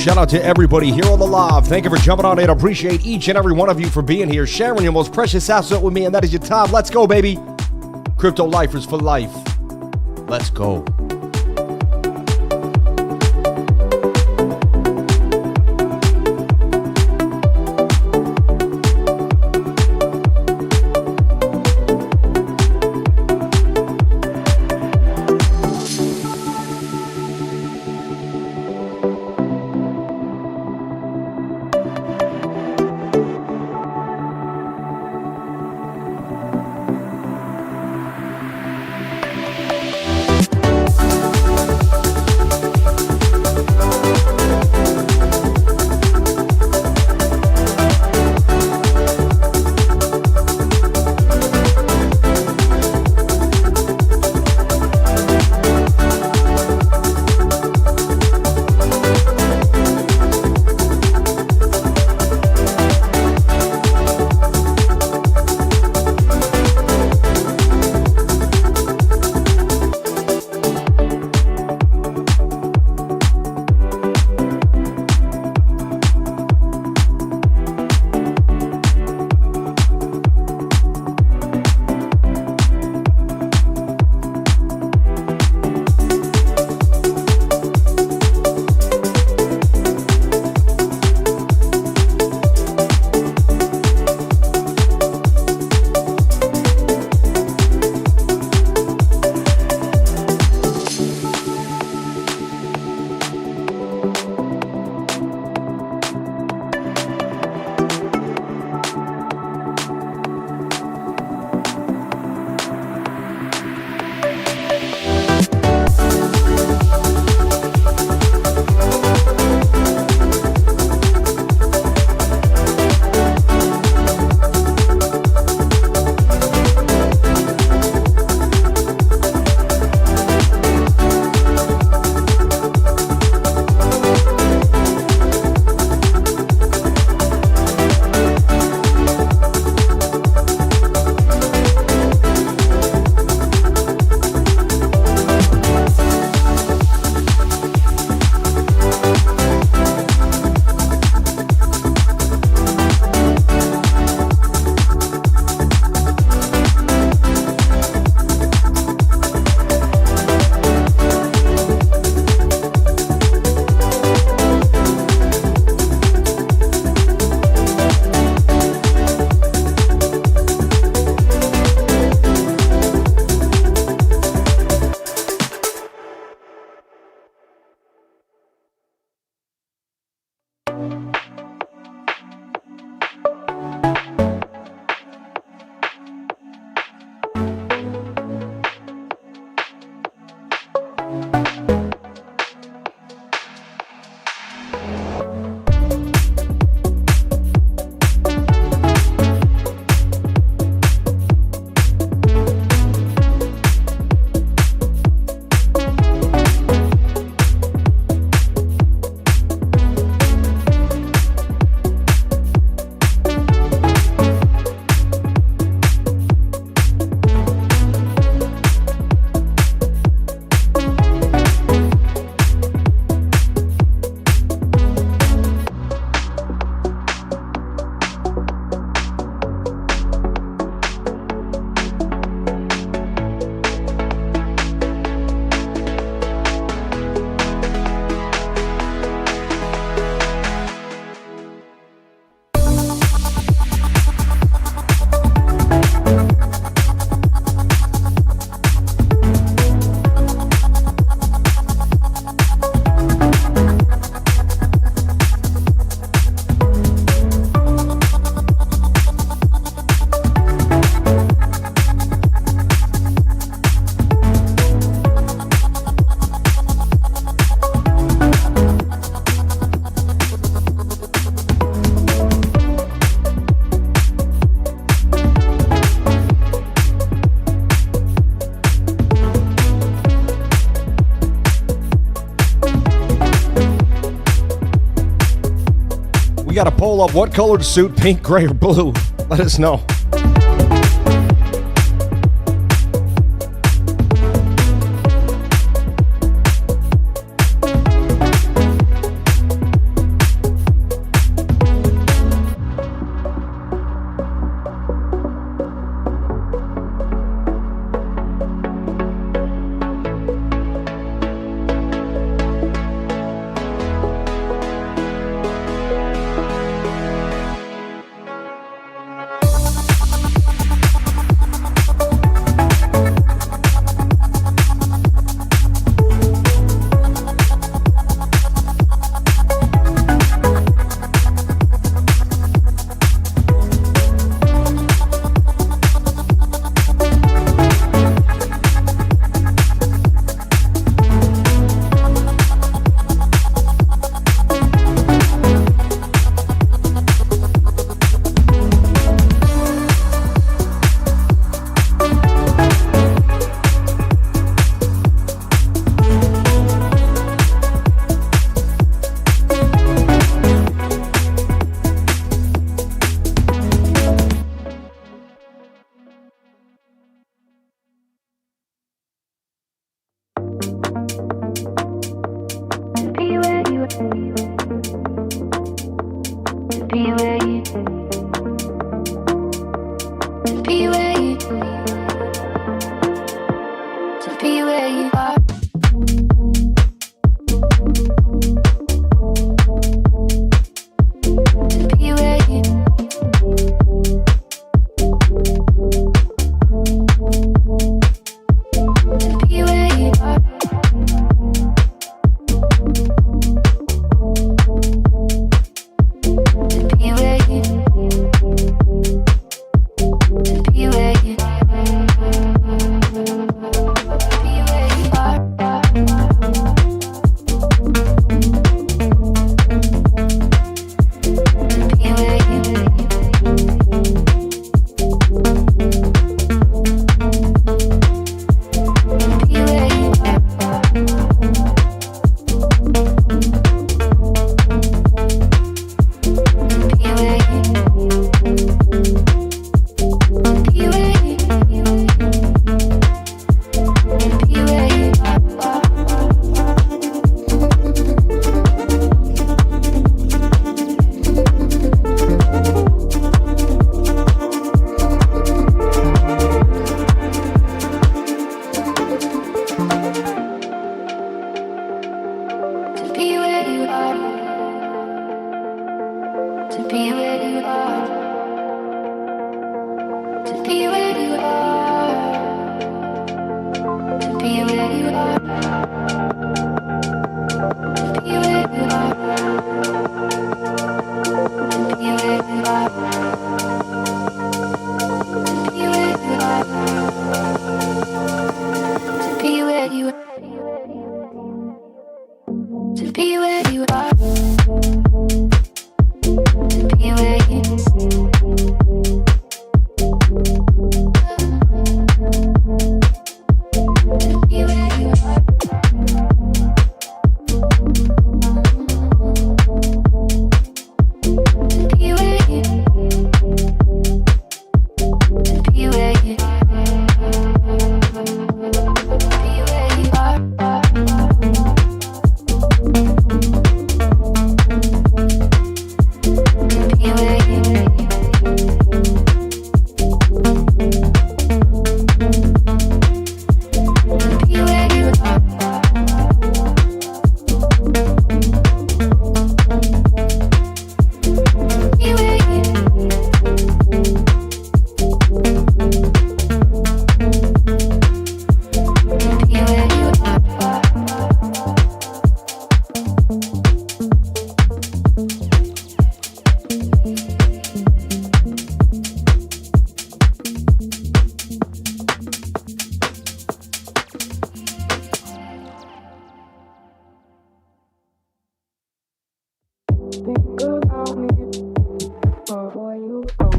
shout out to everybody here on the live. Thank you for jumping on in. Appreciate each and every one of you for being here, sharing your most precious asset with me, and that is your time. Let's go, baby. Crypto lifers for life. Let's go. got a poll up. What colored suit, pink, gray, or blue? Let us know. To be where you are. To be where you To be where you are. To be where you To be where you Be where you are. Be where you Be where you are. Be where you Be where you are. Think about me before you go.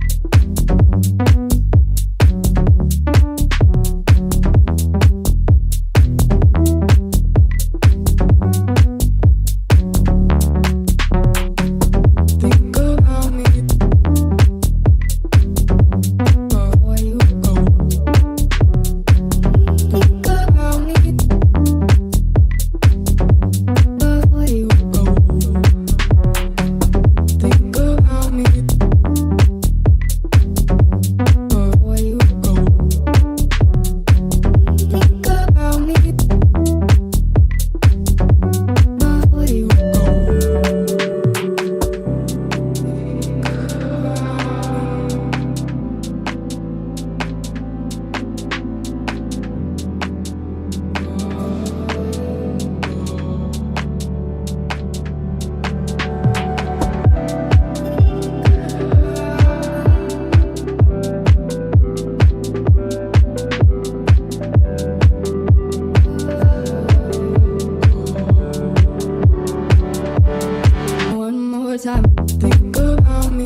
Think about me before you go. Think about me before you go. Think about me before you go. Think about me before you go. One more time, think about me.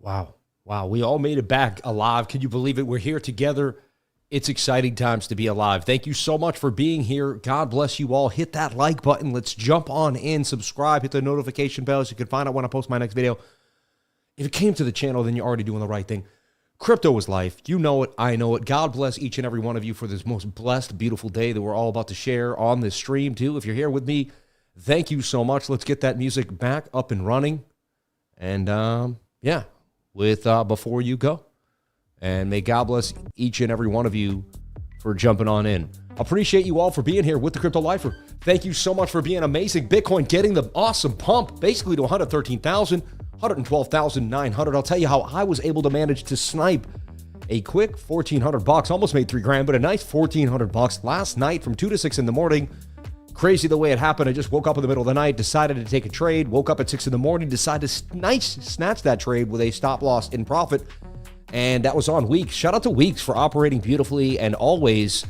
Wow. Wow. We all made it back alive. Can you believe it? We're here together. It's exciting times to be alive. Thank you so much for being here. God bless you all. Hit that like button. Let's jump on in. Subscribe. Hit the notification bell so you can find out when I post my next video. If you came to the channel, then you're already doing the right thing. Crypto is life. You know it. I know it. God bless each and every one of you for this most blessed, beautiful day that we're all about to share on this stream too. If you're here with me, thank you so much. Let's get that music back up and running. And yeah, with Before You Go. And may God bless each and every one of you for jumping on in. Appreciate you all for being here with the Crypto Lifer. Thank you so much for being amazing. Bitcoin getting the awesome pump, basically to 113,000, 112,900. I'll tell you how I was able to manage to snipe a quick 1,400 bucks, almost made $3 grand, but a nice 1,400 bucks last night from 2 to 6 in the morning. Crazy the way it happened. I just woke up in the middle of the night, decided to take a trade, woke up at 6 in the morning, decided to snatch that trade with a stop loss in profit. And that was on Weeks. Shout out to Weeks for operating beautifully and always.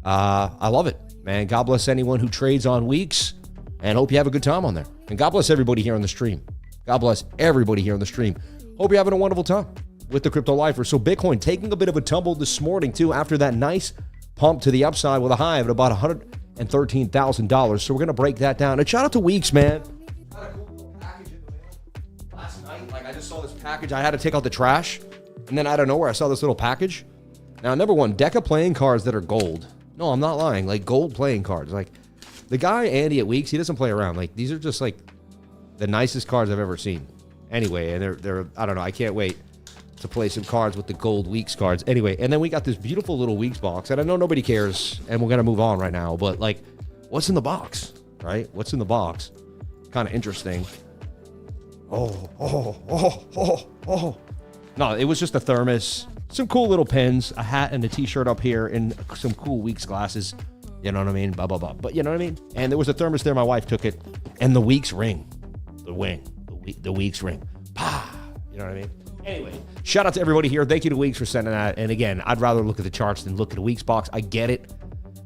I love it, man. God bless anyone who trades on Weeks, and hope you have a good time on there. And God bless everybody here on the stream. God bless everybody here on the stream. Hope you're having a wonderful time with the Crypto Lifer. So Bitcoin taking a bit of a tumble this morning too after that nice pump to the upside with a high of about $113,000. So we're going to break that down. And shout out to Weeks, man. Got a cool little package in the mail last night. Like I just saw this package. I had to take out the trash. And then out of nowhere, I saw this little package. Now, number one, deck of playing cards that are gold. No, I'm not lying. Like gold playing cards. Like the guy, Andy at Weeks, he doesn't play around. Like these are just like the nicest cards I've ever seen. Anyway, and they're I don't know. I can't wait to play some cards with the gold Weeks cards. Anyway, and then we got this beautiful little Weeks box. And I know nobody cares, and we're going to move on right now. But like, what's in the box, right? What's in the box? Kind of interesting. Oh. No, it was just a thermos, some cool little pins, a hat and a t-shirt up here, and some cool Weeks glasses. You know what I mean? Blah, blah, blah. But you know what I mean? And there was a thermos there. My wife took it. And the Weeks ring. The Weeks ring. Pah! You know what I mean? Anyway, shout out to everybody here. Thank you to Weeks for sending that. And again, I'd rather look at the charts than look at a Weeks box. I get it.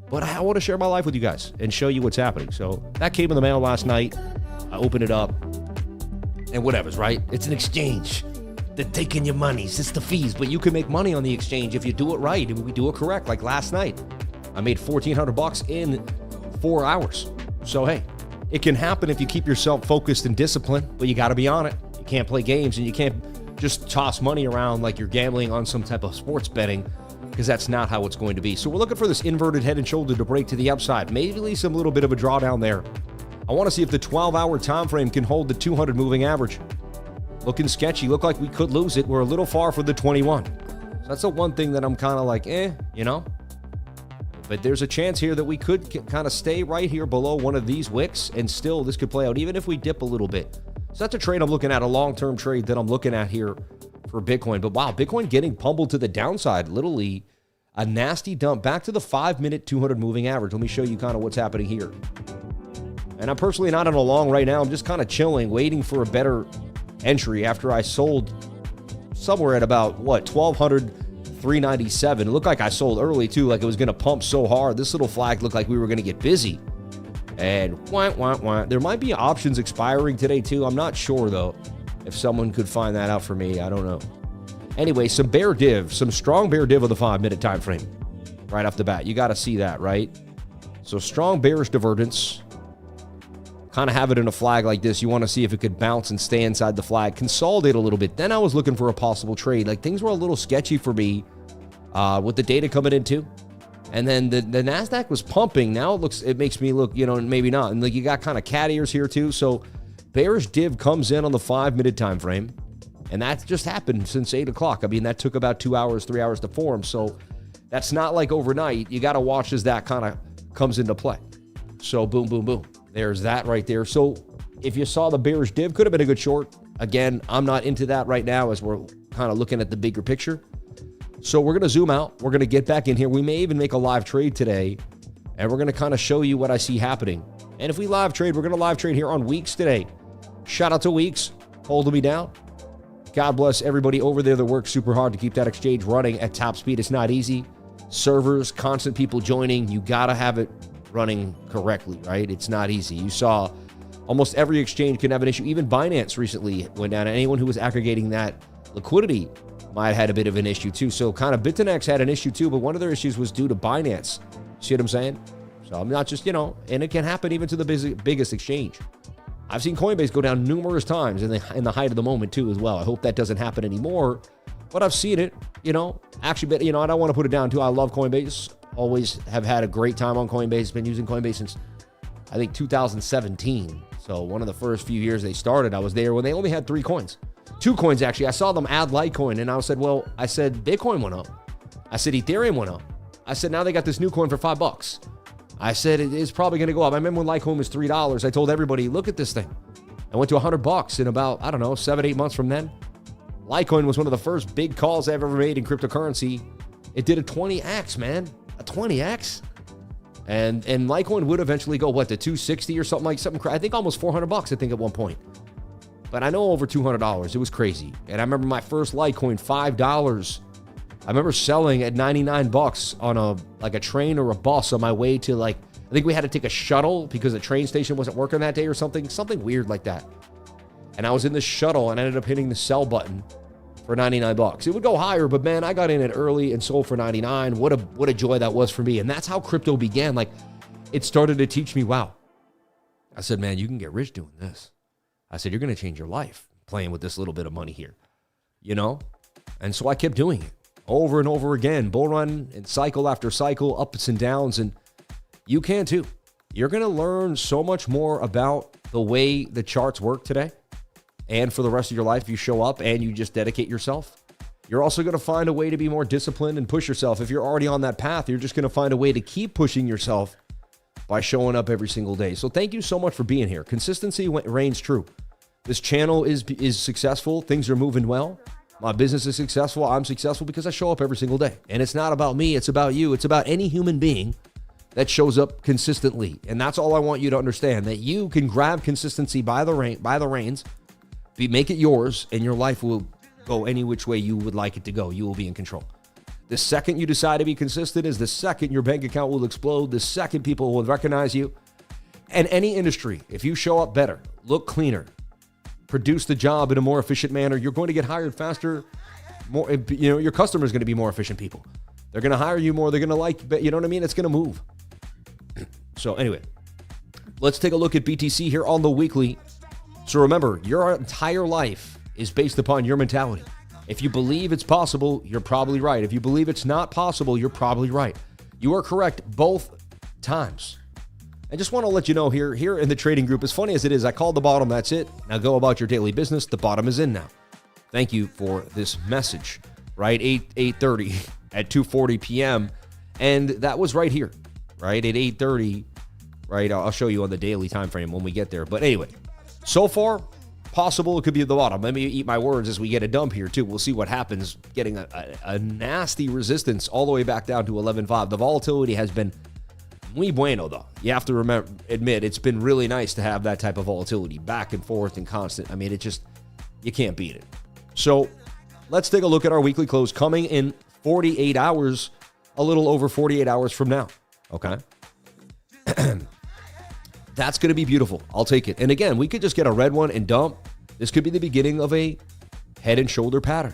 But I want to share my life with you guys and show you what's happening. So that came in the mail last night. I opened it up. And whatever's, right? It's an exchange. They're taking your monies. It's the fees. But you can make money on the exchange if you do it right. And we do it correct. Like last night, I made $1,400 in 4 hours. So, hey, it can happen if you keep yourself focused and disciplined. But you got to be on it. You can't play games and you can't just toss money around like you're gambling on some type of sports betting, because that's not how it's going to be. So we're looking for this inverted head and shoulder to break to the upside. Maybe some little bit of a drawdown there. I want to see if the 12-hour time frame can hold the 200 moving average. Looking sketchy. Look like we could lose it. We're a little far for the 21. So that's the one thing that I'm kind of like, you know. But there's a chance here that we could kind of stay right here below one of these wicks, and still this could play out even if we dip a little bit. So that's a trade I'm looking at, a long-term trade that I'm looking at here for Bitcoin. But wow, Bitcoin getting pummeled to the downside. Literally a nasty dump back to the 5-minute 200 moving average. Let me show you kind of what's happening here. And I'm personally not in a long right now. I'm just kind of chilling, waiting for a better entry after I sold somewhere at about, what, 1,200, 397. It looked like I sold early, too, like it was going to pump so hard. This little flag looked like we were going to get busy. And there might be options expiring today, too. I'm not sure, though, if someone could find that out for me. I don't know. Anyway, some strong bear div of the 5-minute time frame right off the bat. You got to see that, right? So strong bearish divergence. Kind of have it in a flag like this. You want to see if it could bounce and stay inside the flag, consolidate a little bit. Then I was looking for a possible trade. Like things were a little sketchy for me with the data coming in too. And then the NASDAQ was pumping. Now it makes me look, maybe not. And like you got kind of cat ears here too. So bearish div comes in on the 5-minute time frame. And that's just happened since 8 o'clock. I mean, that took about 2 hours, 3 hours to form. So that's not like overnight. You got to watch as that kind of comes into play. So boom, boom, boom. There's that right there. So if you saw the bearish div, could have been a good short. Again, I'm not into that right now as we're kind of looking at the bigger picture. So we're going to zoom out. We're going to get back in here. We may even make a live trade today, and we're going to kind of show you what I see happening. And if we live trade, we're going to live trade here on Weeks today. Shout out to Weeks, holding me down. God bless everybody over there that works super hard to keep that exchange running at top speed. It's not easy. Servers, constant people joining. You got to have it running correctly, right? It's not easy. You saw almost every exchange can have an issue. Even Binance recently went down. Anyone who was aggregating that liquidity might have had a bit of an issue too. So kind of BITUNIX had an issue too, but one of their issues was due to Binance. See what I'm saying? So I'm not just, and it can happen even to the biggest exchange. I've seen Coinbase go down numerous times in the height of the moment too as well. I hope that doesn't happen anymore, but I've seen it, actually, but, I don't want to put it down too. I love Coinbase. Always have had a great time on Coinbase. Been using Coinbase since, I think, 2017. So one of the first few years they started, I was there when they only had 3 coins. 2 coins, actually. I saw them add Litecoin, and I said, Bitcoin went up. I said, Ethereum went up. I said, now they got this new coin for $5. I said, it is probably going to go up. I remember when Litecoin was $3. I told everybody, look at this thing. I went to $100 in about, 7-8 months from then. Litecoin was one of the first big calls I've ever made in cryptocurrency. It did a 20x, man. A 20x? And Litecoin would eventually go, what, to 260 or something I think almost $400, I think, at one point. But I know over $200. It was crazy. And I remember my first Litecoin, $5. I remember selling at $99 on a train or a bus on my way to, I think we had to take a shuttle because the train station wasn't working that day or something weird like that. And I was in the shuttle and I ended up hitting the sell button for $99. It would go higher, but man, I got in it early and sold for $99. What a joy that was for me. And that's how crypto began. It started to teach me, wow. I said, man, you can get rich doing this. I said, you're going to change your life playing with this little bit of money here, And so I kept doing it over and over again, bull run and cycle after cycle, ups and downs. And you can too. You're going to learn so much more about the way the charts work today. And for the rest of your life, you show up and you just dedicate yourself. You're also going to find a way to be more disciplined and push yourself. If you're already on that path, you're just going to find a way to keep pushing yourself by showing up every single day. So thank you so much for being here. Consistency reigns true. This channel is successful. Things are moving well. My business is successful. I'm successful because I show up every single day. And it's not about me. It's about you. It's about any human being that shows up consistently. And that's all I want you to understand, that you can grab consistency by the reins, make it yours, and your life will go any which way you would like it to go. You will be in control. The second you decide to be consistent is the second your bank account will explode, the second people will recognize you. And any industry, if you show up better, look cleaner, produce the job in a more efficient manner, you're going to get hired faster. Your customer is going to be more efficient people. They're going to hire you more. They're going to like, you know what I mean? It's going to move. So anyway, let's take a look at BTC here on the weekly. So remember, your entire life is based upon your mentality. If you believe it's possible, you're probably right. If you believe it's not possible, you're probably right. You are correct both times. I just want to let you know here in the trading group, as funny as it is, I called the bottom, that's it. Now go about your daily business. The bottom is in now. Thank you for this message, right? 8:30 at 2:40 p.m. And that was right here, right? At 8:30, right? I'll show you on the daily time frame when we get there. But anyway, so far, possible it could be at the bottom. Let me eat my words as we get a dump here, too. We'll see what happens, getting a nasty resistance all the way back down to 11.5. The volatility has been muy bueno, though. You have to admit, it's been really nice to have that type of volatility, back and forth and constant. I mean, you can't beat it. So let's take a look at our weekly close coming in 48 hours, a little over 48 hours from now, okay? That's going to be beautiful. I'll take it. And again, we could just get a red one and dump. This could be the beginning of a head and shoulder pattern.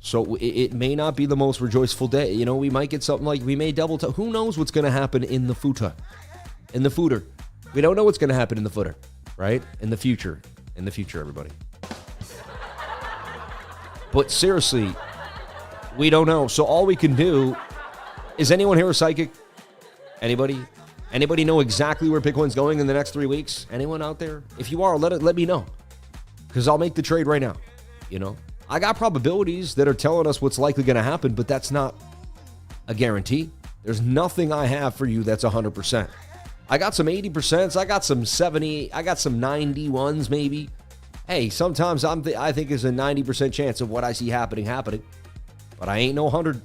So it may not be the most rejoiceful day. We might get something like, we may double top. Who knows what's going to happen in the footer? We don't know what's going to happen in the footer, right? In the future, everybody. But seriously, we don't know. So all we can do, is anyone here a psychic? Anybody? Anybody know exactly where Bitcoin's going in the next 3 weeks? Anyone out there? If you are, let me know. Because I'll make the trade right now. I got probabilities that are telling us what's likely going to happen, but that's not a guarantee. There's nothing I have for you that's 100%. I got some 80%. I got some 70. I got some 91s maybe. Hey, sometimes I think there's a 90% chance of what I see happening. But I ain't no 100.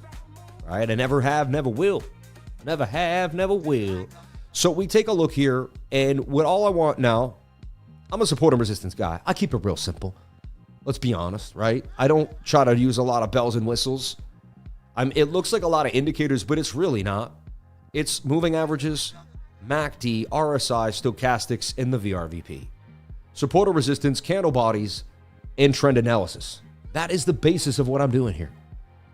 All right? I never have, never will. Never have, never will. So we take a look here, and what all I want now, I'm a support and resistance guy. I keep it real simple. Let's be honest, right? I don't try to use a lot of bells and whistles. It looks like a lot of indicators, but it's really not. It's moving averages, MACD, RSI, stochastics, and the VRVP. Support or resistance, candle bodies, and trend analysis. That is the basis of what I'm doing here.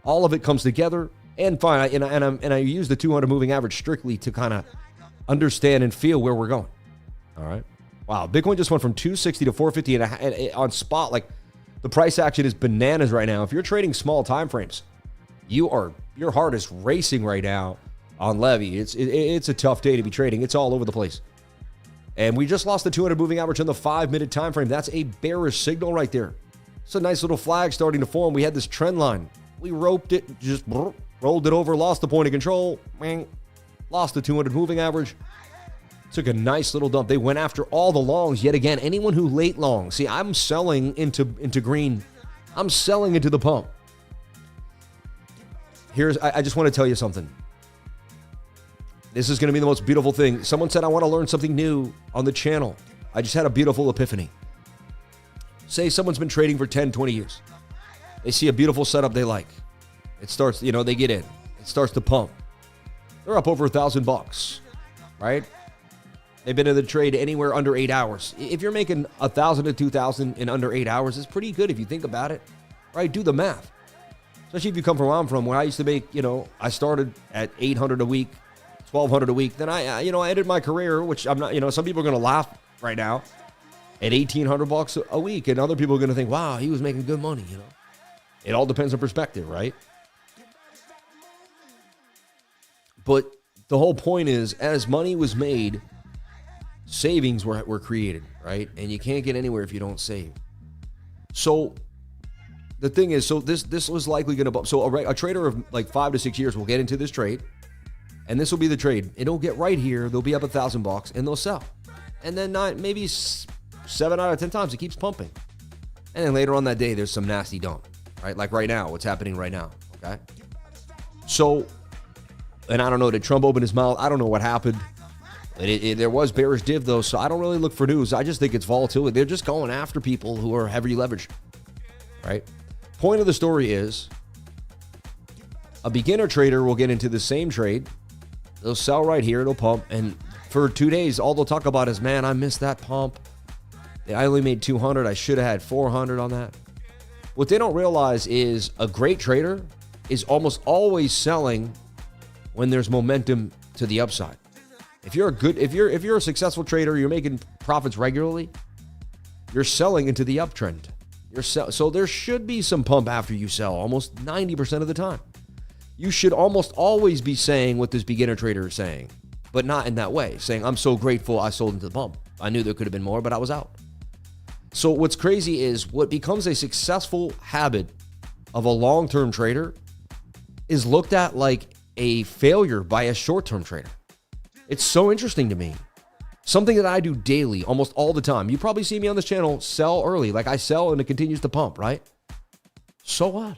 All of it comes together, and fine. And I use the 200 moving average strictly to kind of understand and feel where we're going. All right. Wow. Bitcoin just went from 260 to 450 and on spot. The price action is bananas right now. If you're trading small time frames, your heart is racing right now on Levy. It's a tough day to be trading. It's all over the place. And we just lost the 200 moving average on the 5-minute time frame. That's a bearish signal right there. It's a nice little flag starting to form. We had this trend line. We roped it, just rolled it over, lost the point of control, lost the 200 moving average. Took a nice little dump. They went after all the longs yet again. Anyone who late long. See, I'm selling into green. I'm selling into the pump. I just want to tell you something. This is going to be the most beautiful thing. Someone said, I want to learn something new on the channel. I just had a beautiful epiphany. Say someone's been trading for 10, 20 years. They see a beautiful setup they like. It starts, they get in. It starts to pump. They're up over $1,000, right? They've been in the trade anywhere under 8 hours. If you're making 1,000 to 2,000 in under 8 hours, it's pretty good if you think about it, right? Do the math. Especially if you come from where I'm from, where I used to make, I started at 800 a week, 1,200 a week. Then I ended my career, which I'm not, some people are going to laugh right now, at $1,800 a week. And other people are going to think, wow, he was making good money, It all depends on perspective, right? But the whole point is, as money was made, savings were created, right? And you can't get anywhere if you don't save. So the thing is, this was likely going to bump. So a trader of like 5 to 6 years will get into this trade, and this will be the trade. It'll get right here. They'll be up $1,000, and they'll sell. And then maybe 7 out of 10 times it keeps pumping. And then later on that day, there's some nasty dump, right? Like right now, what's happening right now, okay? So, and I don't know, did Trump open his mouth? I don't know what happened. There was bearish div, though, so I don't really look for news. I just think it's volatility. They're just going after people who are heavily leveraged, right? Point of the story is a beginner trader will get into the same trade. They'll sell right here. It'll pump. And for 2 days, all they'll talk about is, man, I missed that pump. I only made 200. I should have had 400 on that. What they don't realize is a great trader is almost always selling when there's momentum to the upside. If you're a successful trader, you're making profits regularly, you're selling into the uptrend. So there should be some pump after you sell almost 90% of the time. You should almost always be saying what this beginner trader is saying, but not in that way, saying, I'm so grateful I sold into the pump. I knew there could have been more, but I was out. So what's crazy is what becomes a successful habit of a long-term trader is looked at like a failure by a short-term trader. It's so interesting to me. Something that I do daily, almost all the time. You probably see me on this channel sell early. Like I sell and it continues to pump, right? So what?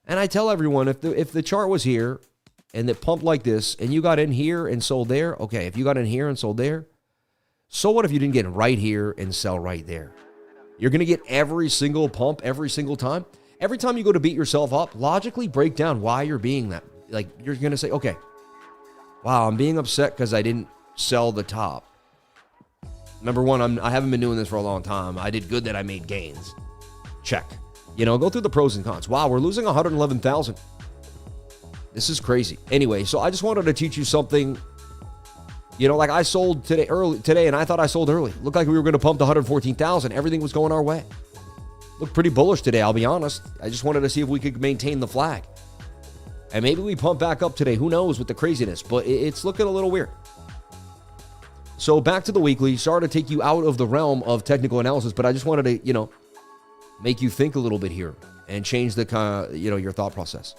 And I tell everyone, if the chart was here and it pumped like this and you got in here and sold there, okay, if you got in here and sold there, so what if you didn't get right here and sell right there? You're going to get every single pump every single time. Every time you go to beat yourself up, logically break down why you're being that. Like you're going to say, okay, wow, I'm being upset because I didn't sell the top. Number one, I haven't been doing this for a long time. I did good that I made gains. Check. Go through the pros and cons. Wow, we're losing 111,000. This is crazy. Anyway, so I just wanted to teach you something. Like I sold today, and I thought I sold early. Looked like we were going to pump to 114,000. Everything was going our way. Looked pretty bullish today, I'll be honest. I just wanted to see if we could maintain the flag. And maybe we pump back up today. Who knows with the craziness, but it's looking a little weird. So back to the weekly. Sorry to take you out of the realm of technical analysis, but I just wanted to, make you think a little bit here and change the your thought process.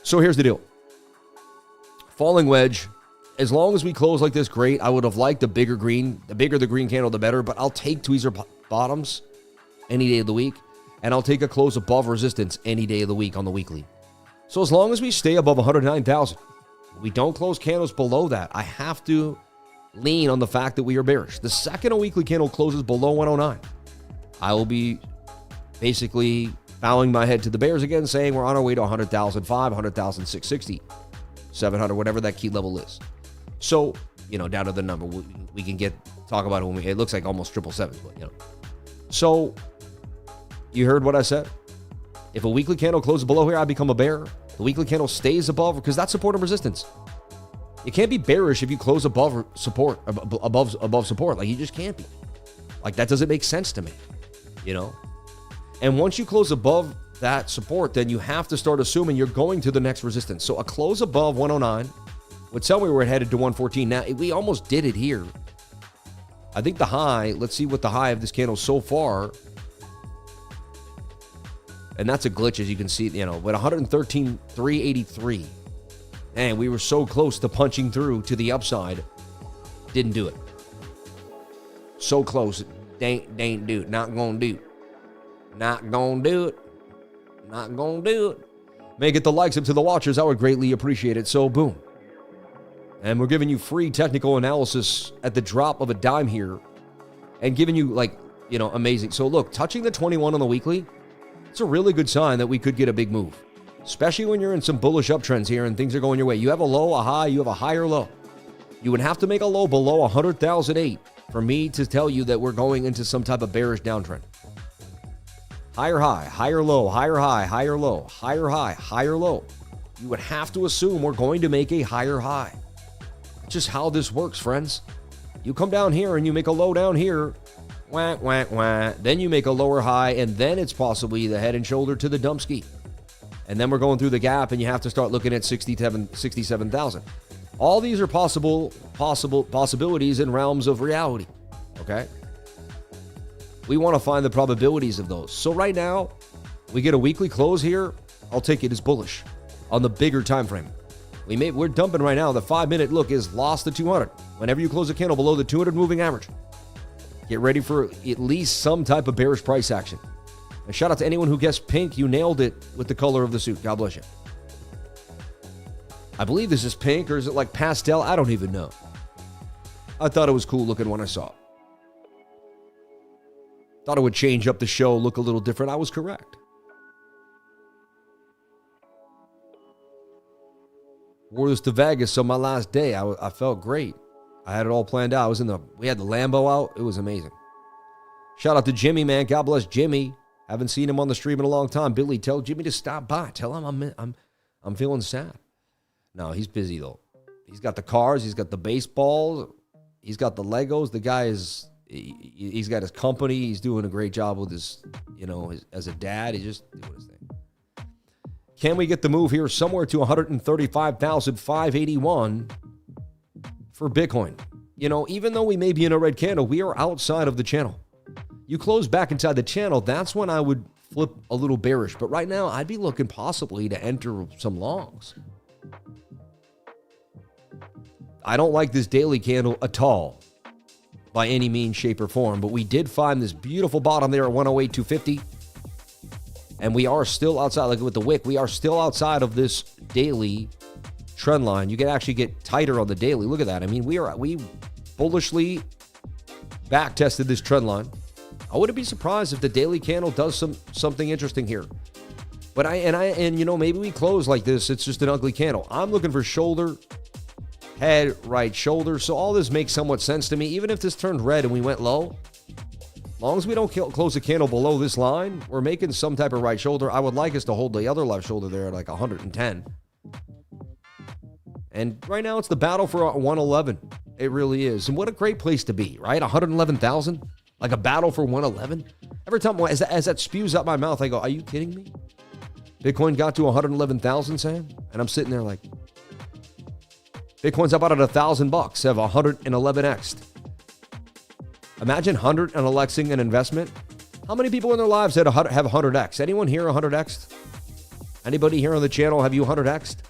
So here's the deal. Falling wedge. As long as we close like this, great. I would have liked a bigger green. The bigger the green candle, the better. But I'll take tweezer bottoms any day of the week, and I'll take a close above resistance any day of the week on the weekly. So as long as we stay above 109,000, we don't close candles below that. I have to lean on the fact that we are bearish. The second a weekly candle closes below 109, I will be basically bowing my head to the bears again, saying we're on our way to 100,005, 100,660, 700, whatever that key level is. So, down to the number, we can talk about it when it looks like almost 777, but, So, you heard what I said? If a weekly candle closes below here, I become a bear. The weekly candle stays above because that's support and resistance. You can't be bearish if you close above support, above support. Like, you just can't be. Like, that doesn't make sense to me, And once you close above that support, then you have to start assuming you're going to the next resistance. So a close above 109 would tell me we're headed to 114. Now, we almost did it here. I think the high, let's see what the high of this candle so far. And that's a glitch, as you can see, but 113,383. And we were so close to punching through to the upside. Didn't do it. So close. Ain't do it. Not gonna do it. Not gonna do it. Not gonna do it. May get the likes up to the watchers. I would greatly appreciate it. So, boom. And we're giving you free technical analysis at the drop of a dime here and giving you, like, amazing. So look, touching the 21 on the weekly, it's a really good sign that we could get a big move, especially when you're in some bullish uptrends here and things are going your way. You have a low, a high, you have a higher low. You would have to make a low below 100,008 for me to tell you that we're going into some type of bearish downtrend. Higher high, higher low, higher high, higher low, higher high, higher low. You would have to assume we're going to make a higher high. Just how this works, friends. You come down here and you make a low down here, wah, wah, wah. Then you make a lower high, and then it's possibly the head and shoulder to the dumpski. And then we're going through the gap, and you have to start looking at 67,000. All these are possibilities in realms of reality, okay? We want to find the probabilities of those. So right now, we get a weekly close here. I'll take it as bullish on the bigger time frame. We're dumping right now. The 5-minute look is lost to 200. Whenever you close a candle below the 200 moving average, get ready for at least some type of bearish price action. And shout out to anyone who guessed pink. You nailed it with the color of the suit. God bless you. I believe this is pink, or is it like pastel? I don't even know. I thought it was cool looking when I saw it. Thought it would change up the show, look a little different. I was correct. Wore this to Vegas on my last day. I felt great. I had it all planned out. We had the Lambo out. It was amazing. Shout out to Jimmy, man. God bless Jimmy. Haven't seen him on the stream in a long time. Billy, tell Jimmy to stop by. Tell him I'm feeling sad. No, he's busy though. He's got the cars. He's got the baseballs. He's got the Legos. The guy he's got his company. He's doing a great job with his, as a dad. He's just doing his thing. Can we get the move here somewhere to 135,581 for Bitcoin? Even though we may be in a red candle, we are outside of the channel. You close back inside the channel, that's when I would flip a little bearish. But right now, I'd be looking possibly to enter some longs. I don't like this daily candle at all by any means, shape, or form. But we did find this beautiful bottom there at 108,250. And we are still outside, like with the wick, we are still outside of this daily trend line. You can actually get tighter on the daily. Look at that. I mean, we bullishly back tested this trend line. I wouldn't be surprised if the daily candle does something interesting here. But maybe we close like this. It's just an ugly candle. I'm looking for shoulder, head, right shoulder. So all this makes somewhat sense to me. Even if this turned red and we went low, as long as we don't close the candle below this line, we're making some type of right shoulder. I would like us to hold the other left shoulder there at like 110. And right now it's the battle for 111. It really is. And what a great place to be, right? 111,000? Like a battle for 111? Every time as that spews out my mouth, I go, are you kidding me? Bitcoin got to 111,000, Sam? And I'm sitting there like, Bitcoin's about at $1,000, have 111x'd. Imagine 111xing an investment. How many people in their lives have 100x? Anyone here 100x'd? Anybody here on the channel, have you 100x'd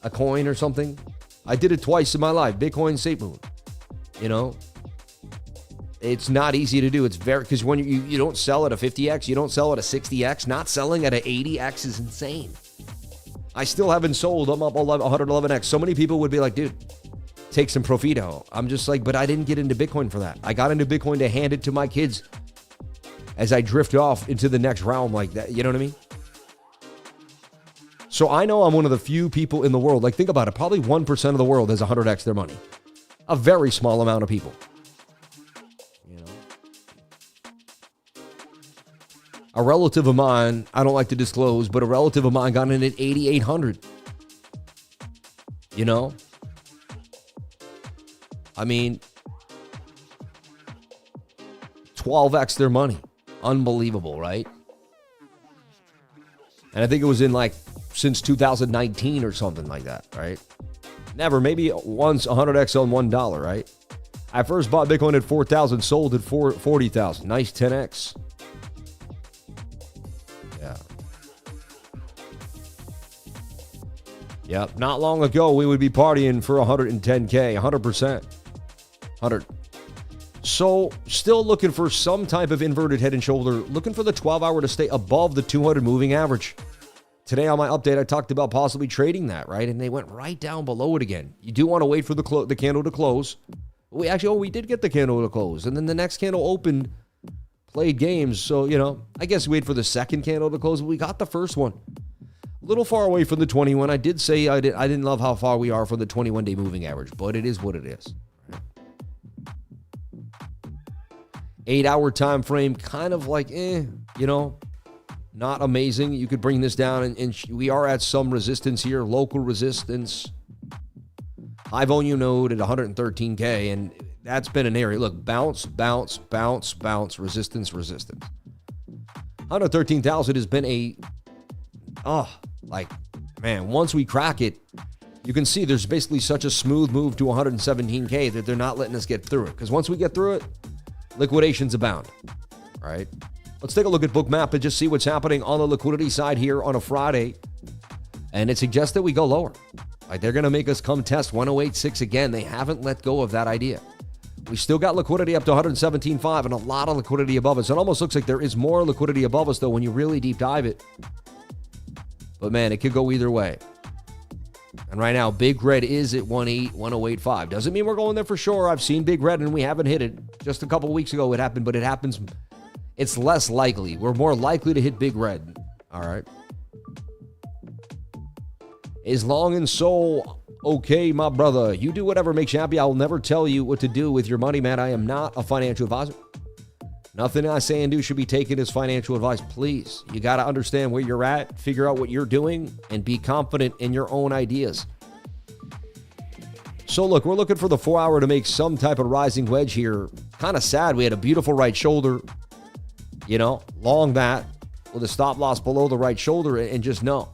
a coin or something? I did it twice in my life. Bitcoin, Saint Moon. It's not easy to do. It's because when you don't sell at a 50x, you don't sell at a 60x. Not selling at an 80x is insane. I still haven't sold. I'm up 111x. So many people would be like, dude, take some profito. I'm just like, but I didn't get into Bitcoin for that. I got into Bitcoin to hand it to my kids as I drift off into the next realm like that. You know what I mean? So I know I'm one of the few people in the world. Like, think about it. Probably 1% of the world has 100x their money. A very small amount of people. A relative of mine, I don't like to disclose, but a relative of mine got in at 8,800. I mean, 12x their money. Unbelievable, right? And I think it was in since 2019 or something like that, right? Never, maybe once 100x on $1, right? I first bought Bitcoin at 4,000, sold at 40,000. Nice 10x. Yep, not long ago, we would be partying for 110K, 100%. 100. So, still looking for some type of inverted head and shoulder, looking for the 12-hour to stay above the 200 moving average. Today on my update, I talked about possibly trading that, right? And they went right down below it again. You do want to wait for the candle to close. We did get the candle to close. And then the next candle opened, played games. So, I guess wait for the second candle to close. But we got the first one. A little far away from the 21. I did say I didn't love how far we are from the 21-day moving average, but it is what it is. 8-hour time frame, kind of like, not amazing. You could bring this down, and we are at some resistance here, local resistance. High volume node at 113K, and that's been an area. Look, bounce, bounce, bounce, bounce, resistance, resistance. 113,000 has been once we crack it, you can see there's basically such a smooth move to 117K that they're not letting us get through it. Because once we get through it, liquidations abound. All right. Let's take a look at BOOKMAP and just see what's happening on the liquidity side here on a Friday. And it suggests that we go lower. Like they're going to make us come test 108.6 again. They haven't let go of that idea. We still got liquidity up to 117.5 and a lot of liquidity above us. It almost looks like there is more liquidity above us, though, when you really deep dive it. But, man, it could go either way. And right now, Big Red is at 108.5. Doesn't mean we're going there for sure. I've seen Big Red and we haven't hit it. Just a couple weeks ago it happened, but it happens. It's less likely. We're more likely to hit Big Red. All right. Is Long and Soul okay, my brother? You do whatever makes you happy. I'll never tell you what to do with your money, man. I am not a financial advisor. Nothing I say and do should be taken as financial advice. Please, you got to understand where you're at, figure out what you're doing, and be confident in your own ideas. So look, we're looking for the 4-hour to make some type of rising wedge here. Kind of sad. We had a beautiful right shoulder, long that with a stop loss below the right shoulder, and just no.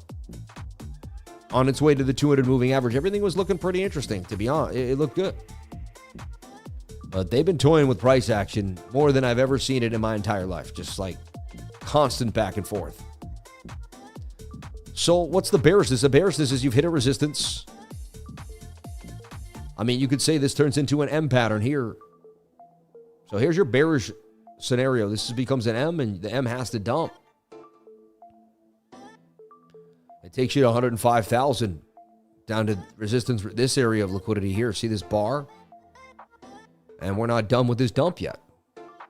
On its way to the 200 moving average, everything was looking pretty interesting, to be honest. It looked good. But they've been toying with price action more than I've ever seen it in my entire life. Just like constant back and forth. So what's the bearishness? The bearishness is you've hit a resistance. I mean, you could say this turns into an M pattern here. So here's your bearish scenario. This becomes an M, and the M has to dump. It takes you to 105,000 down to resistance, this area of liquidity here. See this bar? And we're not done with this dump yet.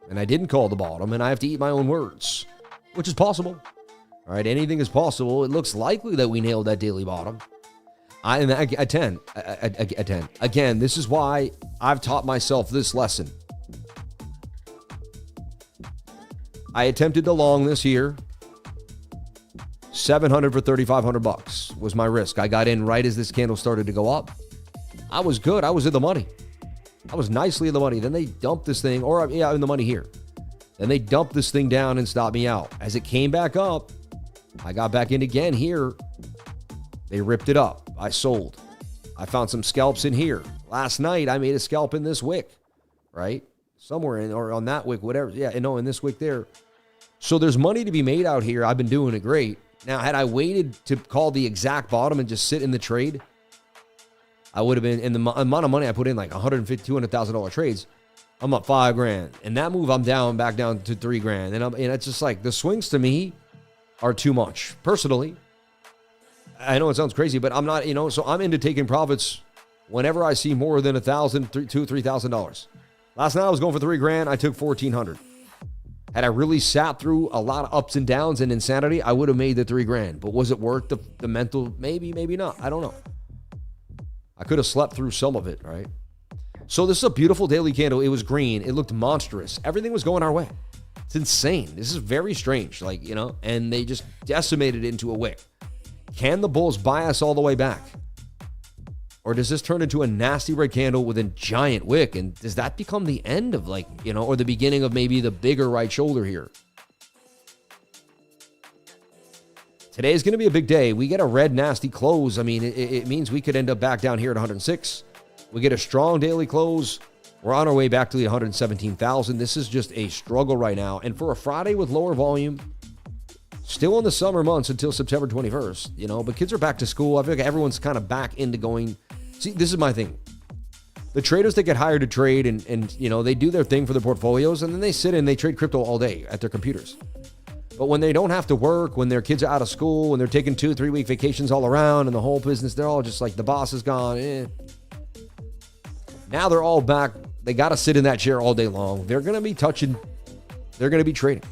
And I didn't call the bottom, and I have to eat my own words, which is possible. All right, anything is possible. It looks likely that we nailed that daily bottom. At 10. Again, this is why I've taught myself this lesson. I attempted to long this here. 700 for 3,500 bucks was my risk. I got in right as this candle started to go up. I was good. I was in the money. I was nicely in the money. Then they dumped this thing, in the money here. Then they dumped this thing down and stopped me out. As it came back up, I got back in again here. They ripped it up. I sold. I found some scalps in here. Last night, I made a scalp in this wick, right? Somewhere in, or on that wick, whatever. Yeah, no, in this wick there. So there's money to be made out here. I've been doing it great. Now, had I waited to call the exact bottom and just sit in the trade, I would have been, in the amount of money I put in, like $150,000, $200,000 trades, I'm up $5,000. And that move, I'm back down to $3,000. And it's just like, the swings to me are too much. Personally, I know it sounds crazy, but I'm not, so I'm into taking profits whenever I see more than $1,000, $2,000, $3,000. Last night I was going for $3,000. I took $1,400. Had I really sat through a lot of ups and downs and insanity, I would have made the $3,000. But was it worth the mental? Maybe, maybe not. I don't know. I could have slept through some of it, right? So this is a beautiful daily candle. It was green. It looked monstrous. Everything was going our way. It's insane. This is very strange, and they just decimated it into a wick. Can the bulls buy us all the way back? Or does this turn into a nasty red candle with a giant wick? And does that become the end of or the beginning of maybe the bigger right shoulder here? Today is going to be a big day. We get a red nasty close. I mean, it means we could end up back down here at 106. We get a strong daily close. We're on our way back to the 117,000. This is just a struggle right now. And for a Friday with lower volume, still in the summer months until September 21st, but kids are back to school. I feel like everyone's kind of back into going. See, this is my thing. The traders that get hired to trade and they do their thing for their portfolios, and then they sit and they trade crypto all day at their computers. But when they don't have to work, when their kids are out of school, when they're taking 2-3 week vacations all around and the whole business, they're all just like, the boss is gone. Now they're all back. They got to sit in that chair all day long. They're going to be touching. They're going to be trading.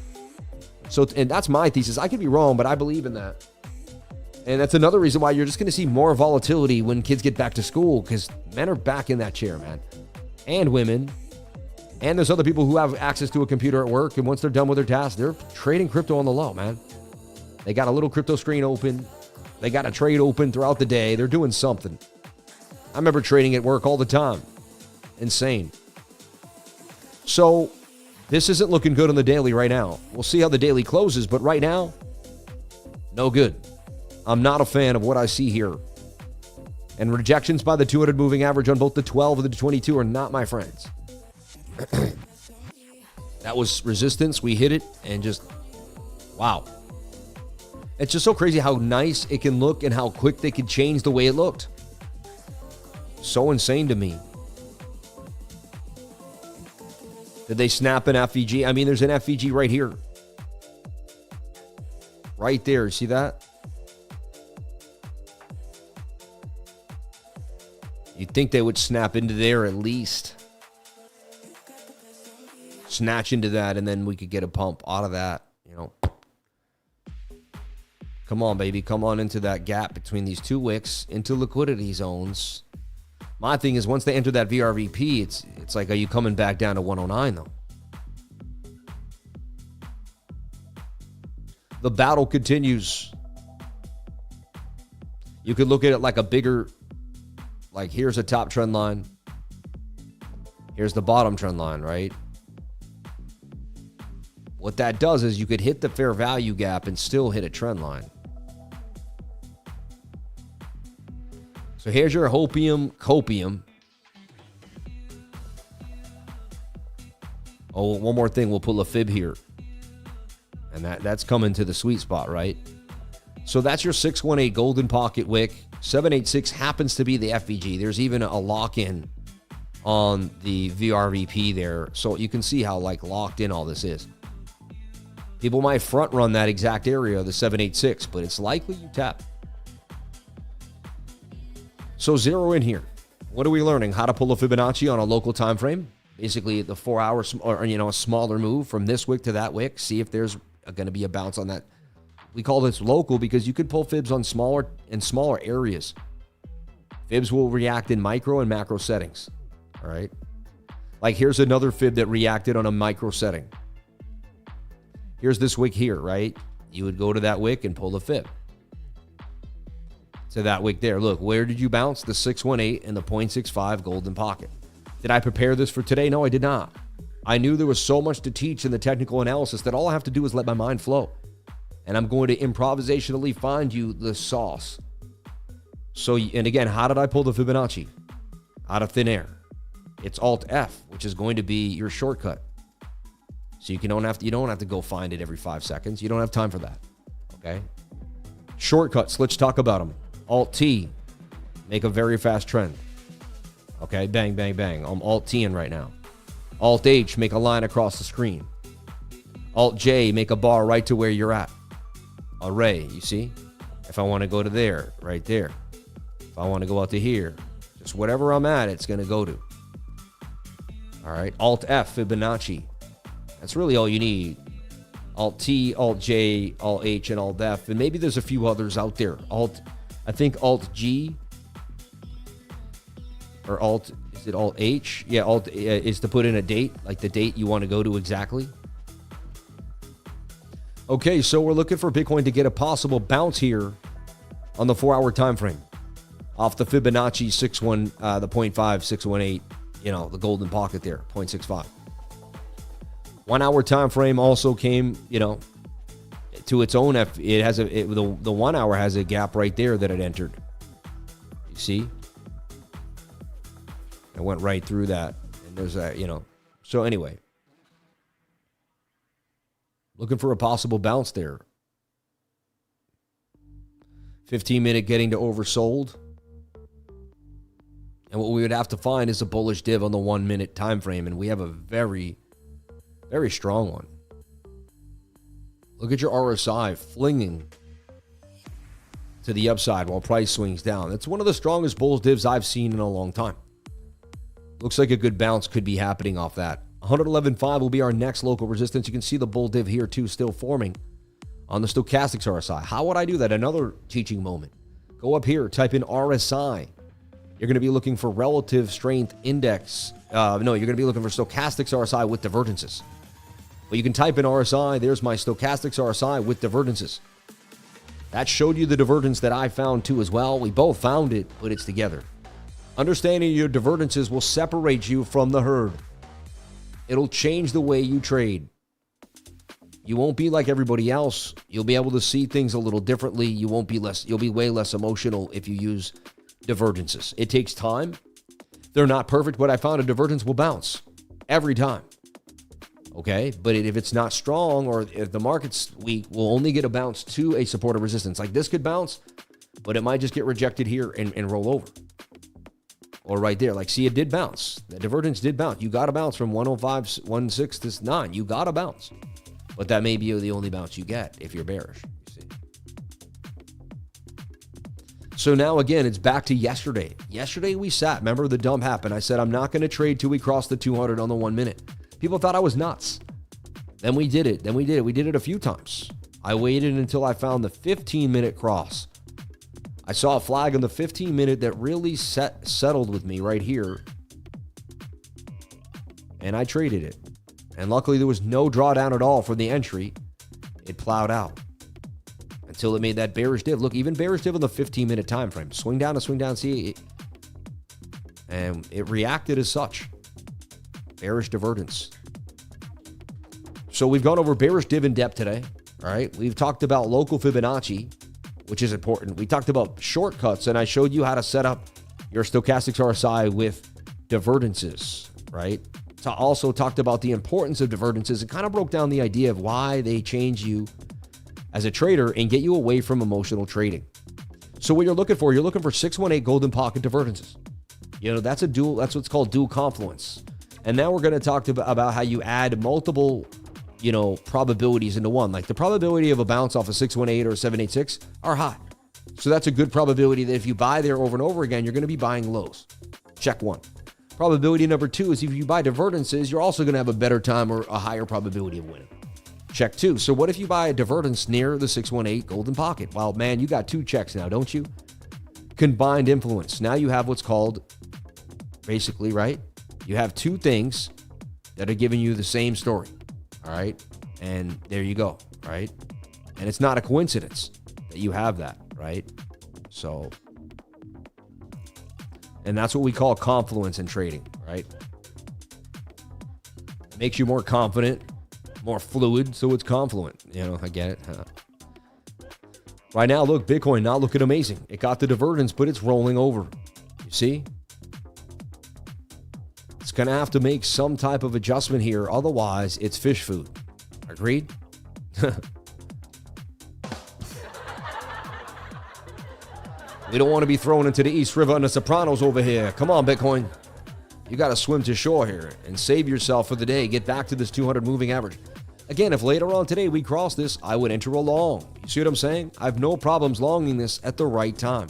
So, and that's my thesis. I could be wrong, but I believe in that. And that's another reason why you're just going to see more volatility when kids get back to school, because men are back in that chair, man. And women. And there's other people who have access to a computer at work, and once they're done with their tasks, they're trading crypto on the low, man. They got a little crypto screen open. They got a trade open throughout the day. They're doing something. I remember trading at work all the time. Insane. So this isn't looking good on the daily right now. We'll see how the daily closes, but right now, no good. I'm not a fan of what I see here. And rejections by the 200 moving average on both the 12 and the 22 are not my friends. That was resistance. We hit it and just, wow. It's just so crazy how nice it can look and how quick they can change the way it looked. So insane to me. Did they snap an FVG? I mean, there's an FVG right here. Right there. See that? You'd think they would snap into there at least. Snatch into that, and then we could get a pump out of that, you know. Come on, baby. Come on into that gap between these two wicks, into liquidity zones. My thing is, once they enter that VRVP, it's like, are you coming back down to 109, though? The battle continues. You could look at it like a bigger, like here's a top trend line. Here's the bottom trend line, right? What that does is you could hit the fair value gap and still hit a trend line. So here's your hopium copium. Oh, one more thing. We'll pull a fib here. And that's coming to the sweet spot, right? So that's your 618 golden pocket wick. 786 happens to be the FVG. There's even a lock-in on the VRVP there. So you can see how like locked in all this is. People might front run that exact area, the 786, but it's likely you tap. So zero in here. What are we learning? How to pull a Fibonacci on a local time frame. Basically the 4 hours, or a smaller move from this wick to that wick. See if there's going to be a bounce on that. We call this local because you could pull fibs on smaller areas. Fibs will react in micro and macro settings. All right. Like here's another fib that reacted on a micro setting. Here's this wick here, right? You would go to that wick and pull the fib. To that wick there. Look, where did you bounce? The 618 and the 0.65 golden pocket. Did I prepare this for today? No, I did not. I knew there was so much to teach in the technical analysis that all I have to do is let my mind flow. And I'm going to improvisationally find you the sauce. So, and again, how did I pull the Fibonacci? Out of thin air. It's Alt F, which is going to be your shortcut. So you don't have to go find it every 5 seconds. You don't have time for that. Okay? Shortcuts, let's talk about them. Alt T, make a very fast trend. Okay, bang, bang, bang. I'm Alt T-ing right now. Alt H, make a line across the screen. Alt J, make a bar right to where you're at. Array, you see? If I want to go to there, right there. If I want to go out to here, just whatever I'm at, it's going to go to. All right, Alt F, Fibonacci. That's really all you need. Alt T, Alt J, Alt H, and Alt F. And maybe there's a few others out there. I think Alt G or is it Alt H? Yeah, Alt is to put in a date, like the date you want to go to exactly. Okay, so we're looking for Bitcoin to get a possible bounce here on the 4 hour time frame off the Fibonacci the 0.5, 618, the golden pocket there, 0.65. 1 hour time frame also came, to its own. The 1 hour has a gap right there that it entered. You see? It went right through that. And there's that, So anyway, looking for a possible bounce there. 15-minute getting to oversold. And what we would have to find is a bullish div on the 1 minute time frame. And we have a very, very strong one. Look at your RSI flinging to the upside while price swings down. It's one of the strongest bulls divs I've seen in a long time. Looks like a good bounce could be happening off that. 111.5 will be our next local resistance. You can see the bull div here too still forming on the stochastics RSI. How would I do that? Another teaching moment. Go up here, type in RSI. You're going to be looking for relative strength index. You're going to be looking for stochastics RSI with divergences. But you can type in RSI. There's my stochastics RSI with divergences. That showed you the divergence that I found too as well. We both found it, but it's together. Understanding your divergences will separate you from the herd. It'll change the way you trade. You won't be like everybody else. You'll be able to see things a little differently. You'll be way less emotional if you use divergences. It takes time. They're not perfect, but I found a divergence will bounce every time. Okay, but if it's not strong or if the market's weak, we'll only get a bounce to a support or resistance. Like this could bounce, but it might just get rejected here and roll over. Or right there. Like, see, it did bounce. The divergence did bounce. You got to bounce from 105.16 to 9. You got to bounce. But that may be the only bounce you get if you're bearish. You see. So now, again, it's back to yesterday. Yesterday we sat. Remember, the dump happened. I said, I'm not going to trade till we cross the 200 on the 1 minute. People thought I was nuts. Then we did it. We did it a few times. I waited until I found the 15-minute cross. I saw a flag on the 15-minute that really settled with me right here. And I traded it. And luckily, there was no drawdown at all for the entry. It plowed out until it made that bearish div. Look, even bearish div on the 15-minute time frame. Swing down, see it. And it reacted as such. Bearish divergence. So we've gone over bearish div in depth today. All right. We've talked about local Fibonacci, which is important. We talked about shortcuts, and I showed you how to set up your stochastics RSI with divergences, right? So I also talked about the importance of divergences and kind of broke down the idea of why they change you as a trader and get you away from emotional trading. So what you're looking for 618 golden pocket divergences. You know, that's what's called dual confluence. And now we're going to talk about how you add multiple, probabilities into one. Like the probability of a bounce off a 618 or 786 are high. So that's a good probability that if you buy there over and over again, you're going to be buying lows. Check one. Probability number two is if you buy divergences, you're also going to have a better time or a higher probability of winning. Check two. So what if you buy a divergence near the 618 golden pocket? Well, man, you got two checks now, don't you? Combined influence. Now you have what's called, basically, right? You have two things that are giving you the same story. All right. And there you go. Right. And it's not a coincidence that you have that. Right. So, and that's what we call confluence in trading. Right. It makes you more confident, more fluid. So it's confluent. I get it. Right now, look, Bitcoin not looking amazing. It got the divergence, but it's rolling over. You see? It's going to have to make some type of adjustment here. Otherwise, it's fish food. Agreed? We don't want to be thrown into the East River and the Sopranos over here. Come on, Bitcoin. You got to swim to shore here and save yourself for the day. Get back to this 200 moving average. Again, if later on today we cross this, I would enter a long. You see what I'm saying? I have no problems longing this at the right time.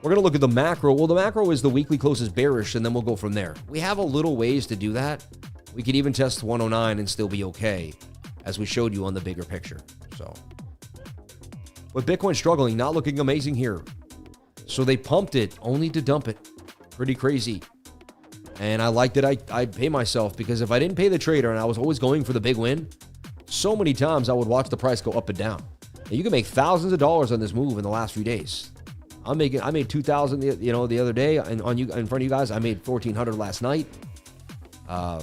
We're going to look at the macro. Well, the macro is the weekly closest bearish, and then we'll go from there. We have a little ways to do that. We could even test 109 and still be okay, as we showed you on the bigger picture. So, but Bitcoin struggling, not looking amazing here. So they pumped it only to dump it. Pretty crazy. And I like that I pay myself, because if I didn't pay the trader and I was always going for the big win, so many times I would watch the price go up and down. And you can make thousands of dollars on this move in the last few days. I made 2,000 the other day, and in front of you guys, I made 1,400 last night. I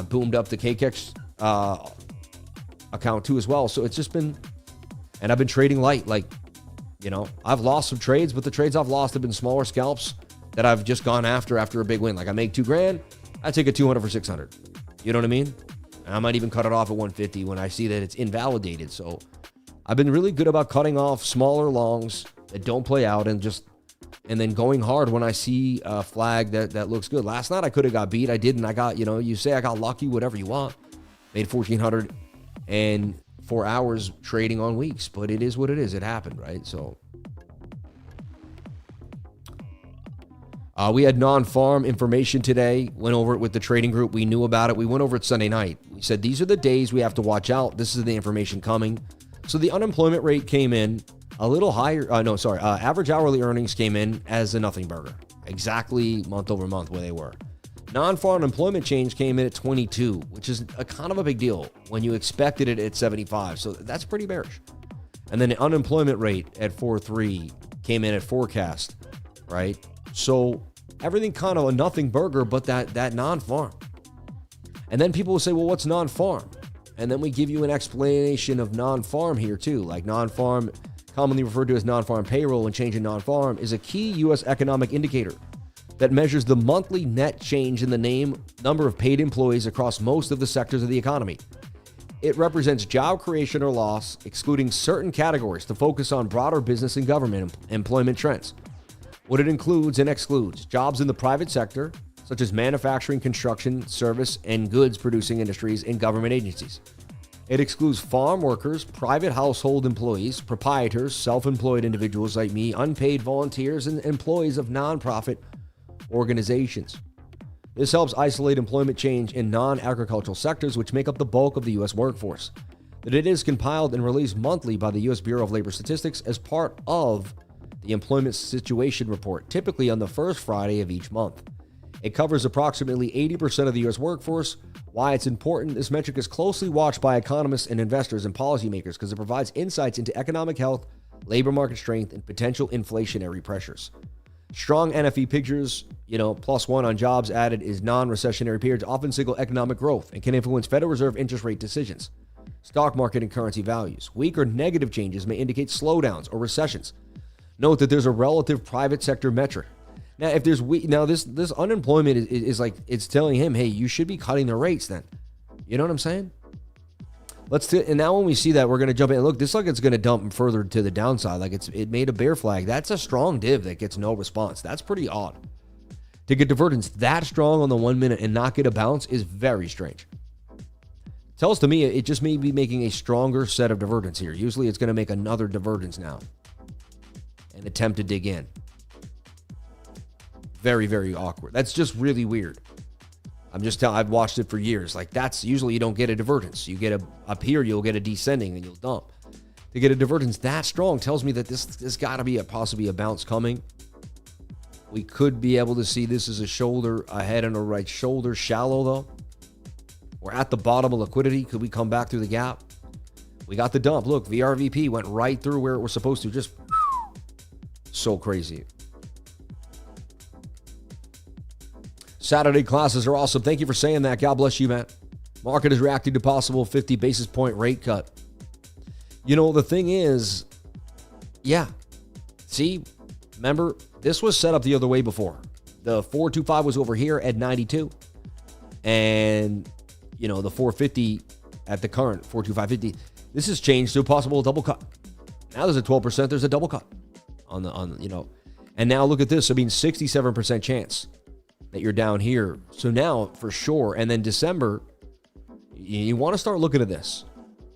boomed up the KKX account too as well. So it's just been, and I've been trading light. I've lost some trades, but the trades I've lost have been smaller scalps that I've just gone after a big win. Like I make $2,000, I take a 200 for 600. You know what I mean? And I might even cut it off at 150 when I see that it's invalidated. So I've been really good about cutting off smaller longs that don't play out and then going hard when I see a flag that looks good. Last night I could have got beat. I didn't. I got, you say I got lucky, whatever you want. Made 1,400 and for hours trading on weeks, but it is what it is. It happened, right? So we had non-farm information today. Went over it with the trading group. We knew about it. We went over it Sunday night. We said these are the days we have to watch out. This is the information coming. So the unemployment rate came in a little higher. Average hourly earnings came in as a nothing burger. Exactly month over month where they were. Non-farm employment change came in at 22, which is a kind of a big deal when you expected it at 75. So that's pretty bearish. And then the unemployment rate at 4.3 came in at forecast, right? So everything kind of a nothing burger, but that non-farm. And then people will say, well, what's non-farm? And then we give you an explanation of non-farm here too. Like non-farm, commonly referred to as non-farm payroll, and change in non-farm is a key U.S. economic indicator that measures the monthly net change in the number of paid employees across most of the sectors of the economy. It represents job creation or loss, excluding certain categories to focus on broader business and government employment trends. What it includes and excludes: jobs in the private sector, such as manufacturing, construction, service, and goods-producing industries and government agencies. It excludes farm workers, private household employees, proprietors, self-employed individuals like me, unpaid volunteers, and employees of nonprofit organizations. This helps isolate employment change in non-agricultural sectors, which make up the bulk of the U.S. workforce. The data is compiled and released monthly by the U.S. Bureau of Labor Statistics as part of the Employment Situation Report, typically on the first Friday of each month. It covers approximately 80% of the U.S. workforce. Why it's important: this metric is closely watched by economists and investors and policymakers because it provides insights into economic health, labor market strength, and potential inflationary pressures. Strong NFE pictures, +1 on jobs added is non-recessionary periods often signal economic growth and can influence Federal Reserve interest rate decisions. Stock market and currency values. Weak or negative changes may indicate slowdowns or recessions. Note that there's a relative private sector metric. Now, if there's this unemployment is like, it's telling him, hey, you should be cutting the rates then. You know what I'm saying? And now when we see that, we're going to jump in. Look, this like it's going to dump further to the downside. Like it made a bear flag. That's a strong div that gets no response. That's pretty odd. To get divergence that strong on the 1 minute and not get a bounce is very strange. Tells to me it just may be making a stronger set of divergence here. Usually it's going to make another divergence now and attempt to dig in. Very, very awkward. That's just really weird. I'm just telling, I've watched it for years. Like that's usually you don't get a divergence. You get up here, you'll get a descending and you'll dump. To get a divergence that strong tells me that this got to be possibly a bounce coming. We could be able to see this as a shoulder, a head and a right shoulder, shallow though. We're at the bottom of liquidity. Could we come back through the gap? We got the dump. Look, VRVP went right through where it was supposed to. Just so crazy. Saturday classes are awesome. Thank you for saying that. God bless you, man. Market is reacting to possible 50 basis point rate cut. The thing is, yeah. See, remember, this was set up the other way before. The 425 was over here at 92. And, the 450 at the current 425.50. This has changed to a possible double cut. Now there's a 12%. There's a double cut on and now look at this. I mean, 67% chance that you're down here. So now for sure. And then December, you want to start looking at this.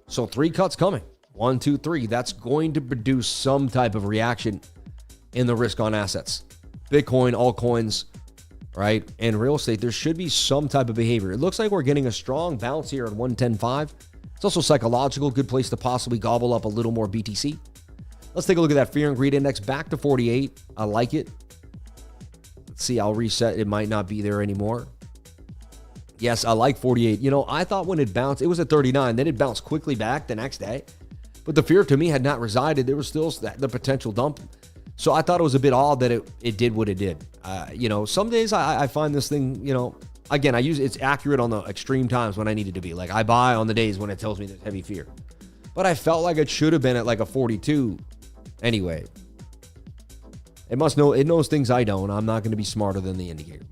So 3 cuts coming. 1, 2, 3. That's going to produce some type of reaction in the risk on assets. Bitcoin, altcoins, right? And real estate, there should be some type of behavior. It looks like we're getting a strong bounce here at 110.5. It's also psychological. Good place to possibly gobble up a little more BTC. Let's take a look at that fear and greed index back to 48. I like it. Let's see, I'll reset. It might not be there anymore. Yes, I like 48. I thought when it bounced, it was at 39. Then it bounced quickly back the next day. But the fear to me had not resided. There was still the potential dump. So I thought it was a bit odd that it did what it did. Some days I find this thing, again, it's accurate on the extreme times when I need it to be. Like I buy on the days when it tells me there's heavy fear. But I felt like it should have been at like a 42 anyway. It knows things I don't. I'm not going to be smarter than the indicator.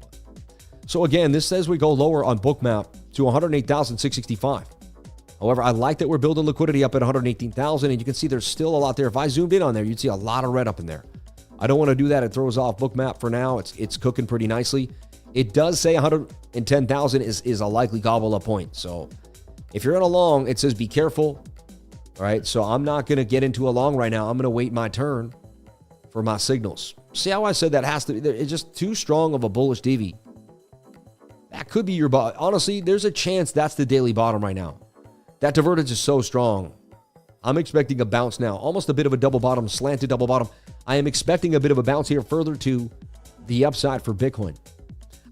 So again, this says we go lower on BOOKMAP to 108,665. However, I like that we're building liquidity up at 118,000, and you can see there's still a lot there. If I zoomed in on there, you'd see a lot of red up in there. I don't want to do that. It throws off BOOKMAP for now. It's cooking pretty nicely. It does say 110,000 is a likely gobble up point. So if you're in a long, it says be careful. All right, so I'm not going to get into a long right now. I'm going to wait my turn for my signals. See how I said that has to be, it's just too strong of a bullish DV. That could be your bottom. Honestly, there's a chance that's the daily bottom right now. That divergence is so strong. I'm expecting a bounce now, almost a bit of a double bottom, slanted double bottom. I am expecting a bit of a bounce here further to the upside for Bitcoin.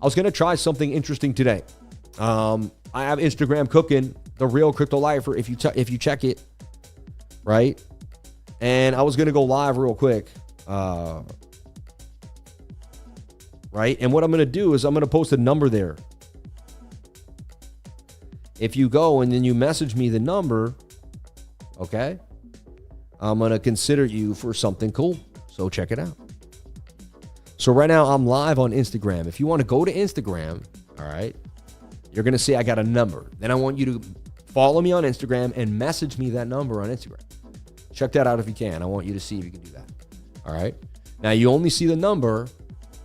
I was going to try something interesting today. I have Instagram cooking, The Real Crypto Lifer, if you check it, right? And I was going to go live real quick, right? And what I'm going to do is I'm going to post a number there. If you go and then you message me the number, okay, I'm going to consider you for something cool. So check it out. So right now I'm live on Instagram. If you want to go to Instagram, all right, you're going to see I got a number. Then I want you to follow me on Instagram and message me that number on Instagram. Check that out if you can. I want you to see if you can do that. All right. Now you only see the number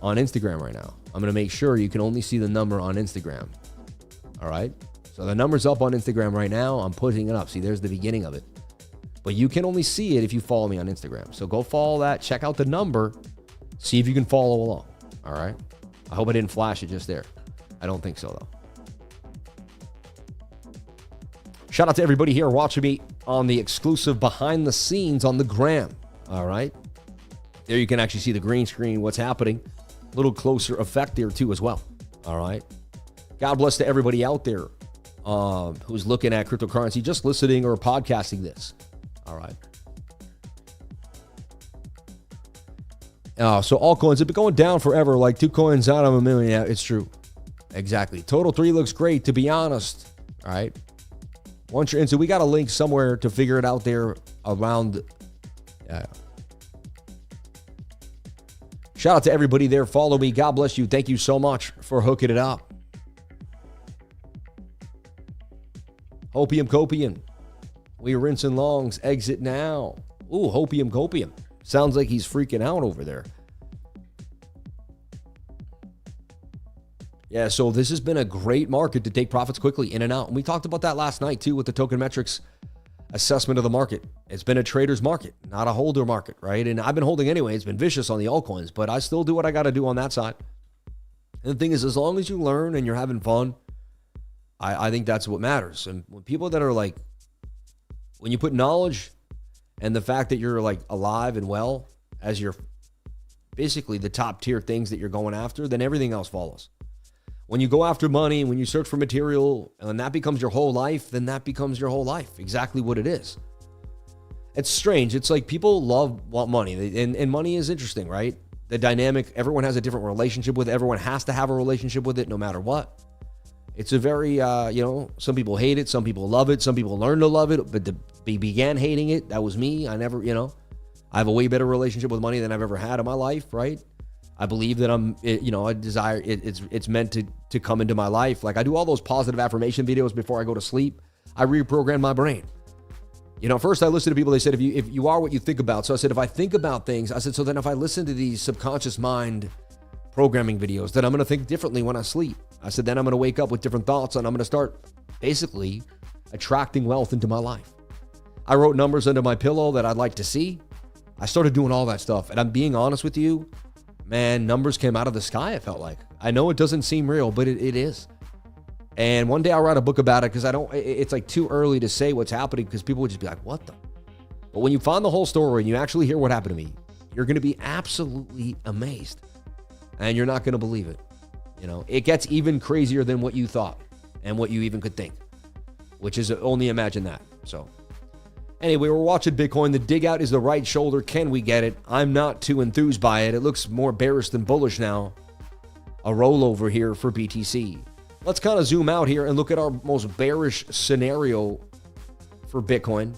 on Instagram right now. I'm going to make sure you can only see the number on Instagram. All right. So the number's up on Instagram right now. I'm putting it up. See, there's the beginning of it. But you can only see it if you follow me on Instagram. So go follow that. Check out the number. See if you can follow along. All right. I hope I didn't flash it just there. I don't think so, though. Shout out to everybody here watching me on the exclusive behind the scenes on the gram. All right. There you can actually see the green screen, what's happening. A little closer effect there, too, as well. All right. God bless to everybody out there who's looking at cryptocurrency, just listening or podcasting this. All right. So altcoins have been going down forever, like 2 coins out of a million. Yeah, it's true. Exactly. Total 3 looks great, to be honest. All right. Once you're in, so we got a link somewhere to figure it out there around. Yeah. Shout out to everybody there. Follow me. God bless you. Thank you so much for hooking it up. Hopium copium. We rinsing longs. Exit now. Ooh, hopium copium. Sounds like he's freaking out over there. Yeah, so this has been a great market to take profits quickly in and out. And we talked about that last night too with the token metrics assessment of the market. It's been a trader's market, not a holder market, right? And I've been holding anyway. It's been vicious on the altcoins, but I still do what I got to do on that side. And the thing is, as long as you learn and you're having fun, I think that's what matters. And when people that are like, when you put knowledge and the fact that you're like alive and well as your basically the top tier things that you're going after, then everything else follows. When you go after money, when you search for material, and that becomes your whole life, then that becomes your whole life. Exactly what it is. It's strange. It's like people want money, and money is interesting, right? The dynamic, everyone has a different relationship with it. Everyone has to have a relationship with it no matter what. It's a very, some people hate it. Some people love it. Some people learn to love it, but they began hating it. That was me. I never, I have a way better relationship with money than I've ever had in my life, right? I believe that I desire it. It's meant to come into my life. Like I do all those positive affirmation videos before I go to sleep. I reprogram my brain. First I listened to people, they said, if you are what you think about. So I said, if I think about things, I said, so then if I listen to these subconscious mind programming videos, then I'm going to think differently when I sleep. I said, then I'm going to wake up with different thoughts and I'm going to start basically attracting wealth into my life. I wrote numbers under my pillow that I'd like to see. I started doing all that stuff. And I'm being honest with you, man, numbers came out of the sky, it felt like. I know it doesn't seem real, but it is. And one day I'll write a book about it because it's like too early to say what's happening because people would just be like, what the? But when you find the whole story and you actually hear what happened to me, you're going to be absolutely amazed. And you're not going to believe it. It gets even crazier than what you thought and what you even could think, which is only imagine that. So anyway, we're watching Bitcoin. The dig out is the right shoulder. Can we get it? I'm not too enthused by it. It looks more bearish than bullish now. A rollover here for BTC. Let's kind of zoom out here and look at our most bearish scenario for Bitcoin.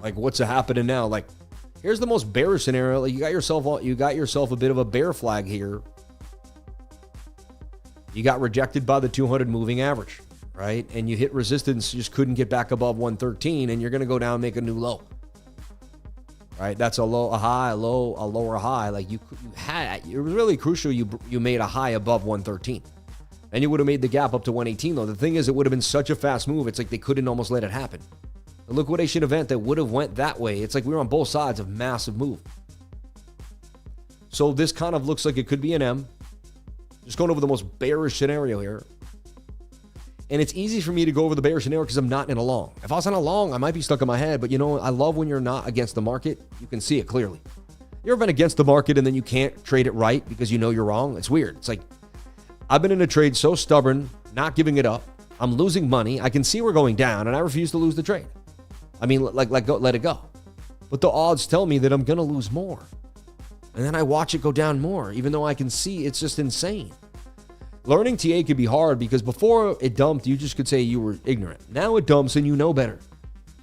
Like what's happening now? Like here's the most bearish scenario. Like you got yourself a bit of a bear flag here. You got rejected by the 200 moving average, right? And you hit resistance, you just couldn't get back above 113, and you're going to go down and make a new low. Right? That's a low, a high, a low, a lower high. Like it was really crucial you made a high above 113. And you would have made the gap up to 118, though. The thing is, it would have been such a fast move. It's like they couldn't almost let it happen. The liquidation event that would have went that way, it's like we were on both sides of massive move. So this kind of looks like it could be an M. Just going over the most bearish scenario here. And it's easy for me to go over the bearish scenario because I'm not in a long. If I was in a long, I might be stuck in my head. But you know, I love when you're not against the market. You can see it clearly. You ever been against the market and then you can't trade it right because you know you're wrong? It's weird. It's like, I've been in a trade so stubborn, not giving it up. I'm losing money. I can see we're going down, and I refuse to lose the trade. I mean, let it go. But the odds tell me that I'm going to lose more. And then I watch it go down more, even though I can see it's just insane. Learning TA could be hard because before it dumped, you just could say you were ignorant. Now it dumps and you know better.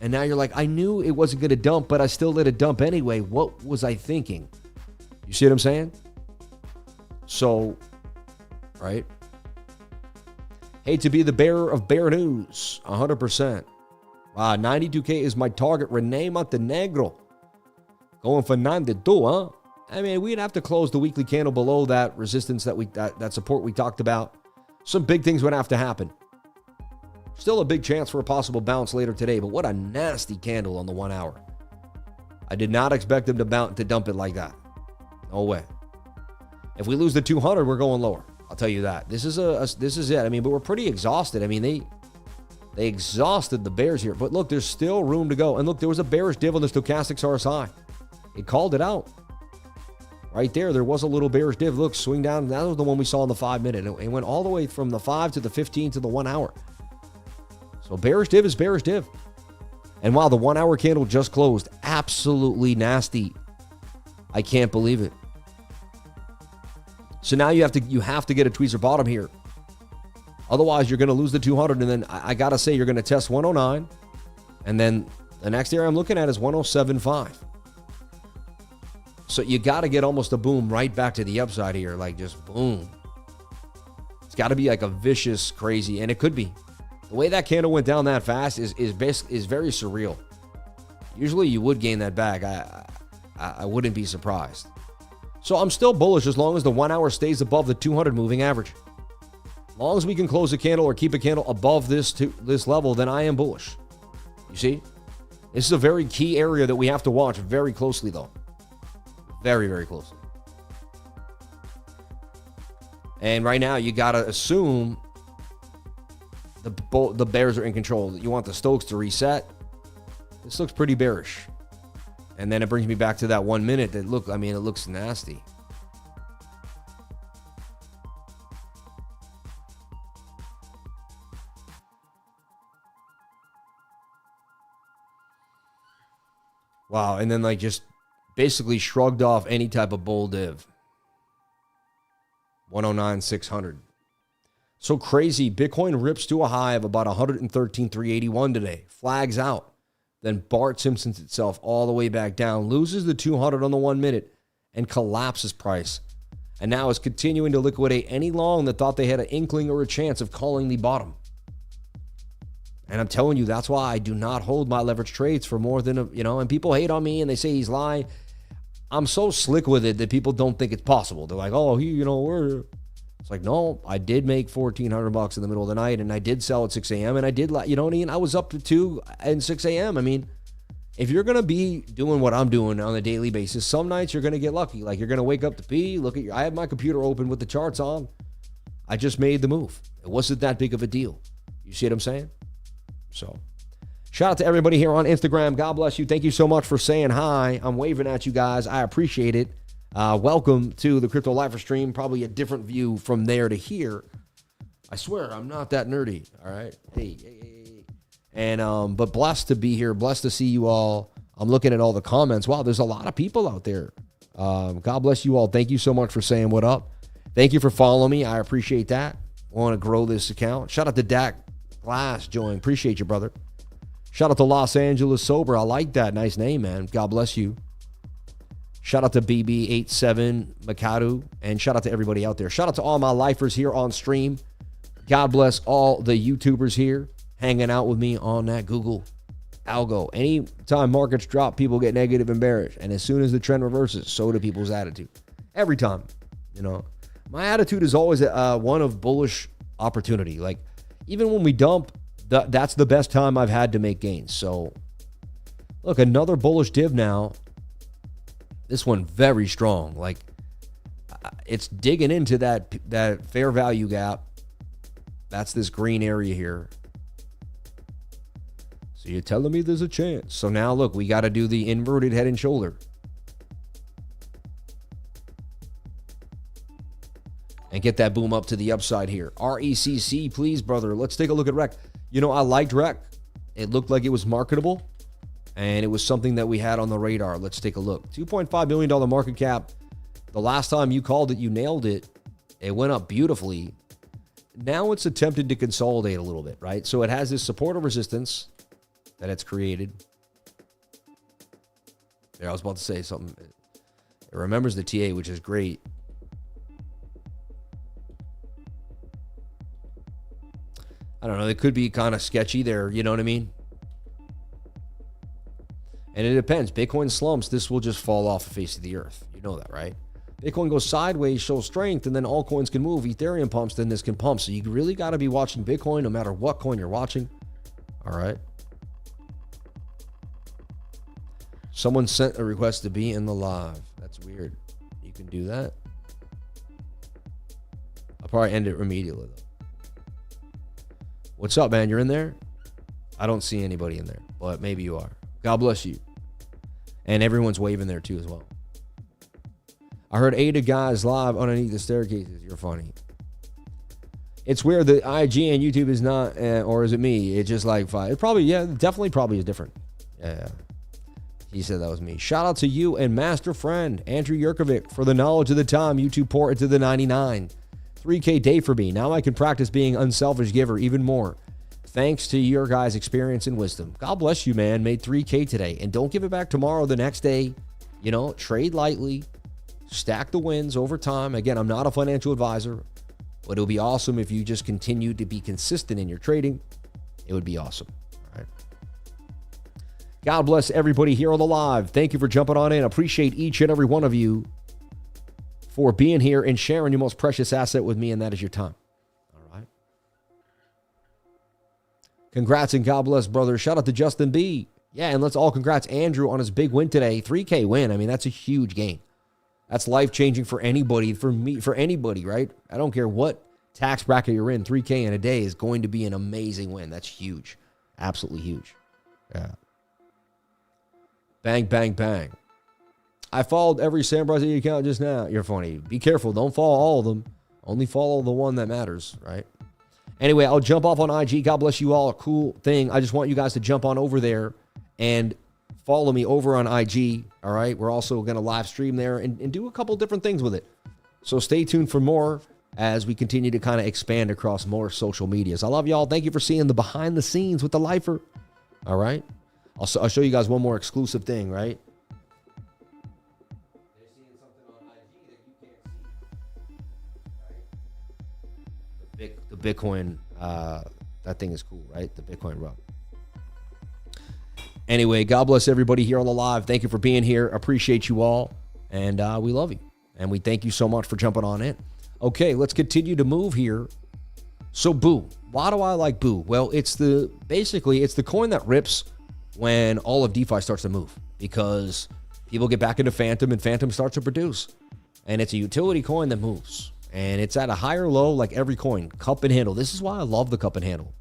And now you're like, I knew it wasn't going to dump, but I still let it dump anyway. What was I thinking? You see what I'm saying? So, right? Hate to be the bearer of bear news. 100%. Wow, 92K is my target. Rene Montenegro. Going for 92, huh? I mean, we'd have to close the weekly candle below that resistance that support we talked about. Some big things would have to happen. Still a big chance for a possible bounce later today, but what a nasty candle on the 1 hour. I did not expect them to dump it like that. No way. If we lose the 200, we're going lower. I'll tell you that. This is it. I mean, but we're pretty exhausted. I mean, they exhausted the bears here. But look, there's still room to go. And look, there was a bearish div on the stochastics RSI. It called it out. Right there was a little bearish div. Look, swing down. That was the one we saw in the 5 minute. It went all the way from the 5 to the 15 to the 1 hour. So bearish div is bearish div. And wow, the 1 hour candle just closed. Absolutely nasty. I can't believe it. So now you have to get a tweezer bottom here. Otherwise, you're going to lose the 200. And then I got to say, you're going to test 109. And then the next area I'm looking at is 107.5. So you got to get almost a boom right back to the upside here. Like just boom. It's got to be like a vicious, crazy. And it could be. The way that candle went down that fast is very surreal. Usually you would gain that back. I wouldn't be surprised. So I'm still bullish as long as the 1 hour stays above the 200 moving average. As long as we can close a candle or keep a candle above this level, then I am bullish. You see? This is a very key area that we have to watch very closely, though. Very, very closely. And right now, you got to assume the bears are in control. You want the Stokes to reset. This looks pretty bearish. And then it brings me back to that 1 minute that it looks nasty. Wow, and then just basically shrugged off any type of bull div. 109,600. So crazy. Bitcoin rips to a high of about 113,381 today. Flags out. Then Bart Simpsons itself all the way back down. Loses the 200 on the 1 minute and collapses price. And now is continuing to liquidate any long that thought they had an inkling or a chance of calling the bottom. And I'm telling you, that's why I do not hold my leverage trades for more than, and people hate on me and they say he's lying. I'm so slick with it that people don't think it's possible. They're like, oh, we're... It's like, no, I did make $1,400 in the middle of the night and I did sell at 6 a.m. and I did, I was up to 2 and 6 a.m. I mean, if you're going to be doing what I'm doing on a daily basis, some nights you're going to get lucky. Like you're going to wake up to P, I have my computer open with the charts on. I just made the move. It wasn't that big of a deal. You see what I'm saying? So, shout out to everybody here on Instagram. God bless you. Thank you so much for saying hi. I'm waving at you guys. I appreciate it. Welcome to the Crypto Lifer stream. Probably a different view from there to here. I swear, I'm not that nerdy. All right. Hey. And, but blessed to be here. Blessed to see you all. I'm looking at all the comments. Wow, there's a lot of people out there. God bless you all. Thank you so much for saying what up. Thank you for following me. I appreciate that. I want to grow this account. Shout out to Dak Glass join. Appreciate you, brother. Shout out to Los Angeles Sober. I like that. Nice name, man. God bless you. Shout out to BB87 Mikadu, and shout out to everybody out there. Shout out to all my lifers here on stream. God bless all the YouTubers here hanging out with me on that Google algo. Anytime markets drop, people get negative and bearish. And as soon as the trend reverses, so do people's attitude. Every time, My attitude is always one of bullish opportunity. Like, even when we dump, that's the best time I've had to make gains. So, look, another bullish div now. This one very strong. Like, it's digging into that fair value gap. That's this green area here. So you're telling me there's a chance. So now, look, we got to do the inverted head and shoulder. And get that boom up to the upside here. RECC, please, brother. Let's take a look at RECC. You know, I liked RECC. It looked like it was marketable. And it was something that we had on the radar. Let's take a look. $2.5 million market cap. The last time you called it, you nailed it. It went up beautifully. Now it's attempted to consolidate a little bit, right? So it has this support of resistance that it's created. There, I was about to say something. It remembers the TA, which is great. I don't know. It could be kind of sketchy there. You know what I mean? And it depends. Bitcoin slumps, this will just fall off the face of the earth. You know that, right? Bitcoin goes sideways, shows strength, and then all coins can move. Ethereum pumps, then this can pump. So you really got to be watching Bitcoin no matter what coin you're watching. All right. Someone sent a request to be in the live. That's weird. You can do that. I'll probably end it immediately, though. What's up, man? You're in there? I don't see anybody in there, but maybe you are. God bless you. And everyone's waving there too as well. I heard 8 guys live underneath the staircases. You're funny. It's weird that IG and YouTube is not, or is it me? It's just like 5. It probably, yeah, definitely probably is different. Yeah. He said that was me. Shout out to you and master friend, Andrew Yurkovic, for the knowledge of the time YouTube pour into the 99. 3K day for me. Now I can practice being unselfish giver even more. Thanks to your guys' experience and wisdom. God bless you, man. Made 3K today. And don't give it back tomorrow, the next day. You know, trade lightly. Stack the wins over time. Again, I'm not a financial advisor, but it'll be awesome if you just continue to be consistent in your trading. It would be awesome. All right. God bless everybody here on the live. Thank you for jumping on in. Appreciate each and every one of you for being here and sharing your most precious asset with me, and that is your time. All right. Congrats and God bless, brother. Shout out to Justin B. Yeah, and let's all congrats Andrew on his big win today. 3K win. I mean, that's a huge gain. That's life-changing for anybody, for me, for anybody, right? I don't care what tax bracket you're in. 3K in a day is going to be an amazing win. That's huge. Absolutely huge. Yeah. Bang, bang, bang. I followed every Sam Brazil account just now. You're funny. Be careful. Don't follow all of them. Only follow the one that matters, right? Anyway, I'll jump off on IG. God bless you all. Cool thing. I just want you guys to jump on over there and follow me over on IG. All right. We're also going to live stream there and do a couple different things with it. So stay tuned for more as we continue to kind of expand across more social medias. I love y'all. Thank you for seeing the behind the scenes with the lifer. All right. I'll show you guys one more exclusive thing, right? They're seeing something on IG that you can't see. Right? The Bitcoin, that thing is cool, right? The Bitcoin rug. Anyway, God bless everybody here on the live. Thank you for being here. Appreciate you all. And we love you. And we thank you so much for jumping on in. Okay, let's continue to move here. So Boo. Why do I like Boo? Well, it's the coin that rips when all of DeFi starts to move, because people get back into Phantom and Phantom starts to produce. And it's a utility coin that moves. And it's at a higher low like every coin. Cup and handle. This is why I love the cup and handle.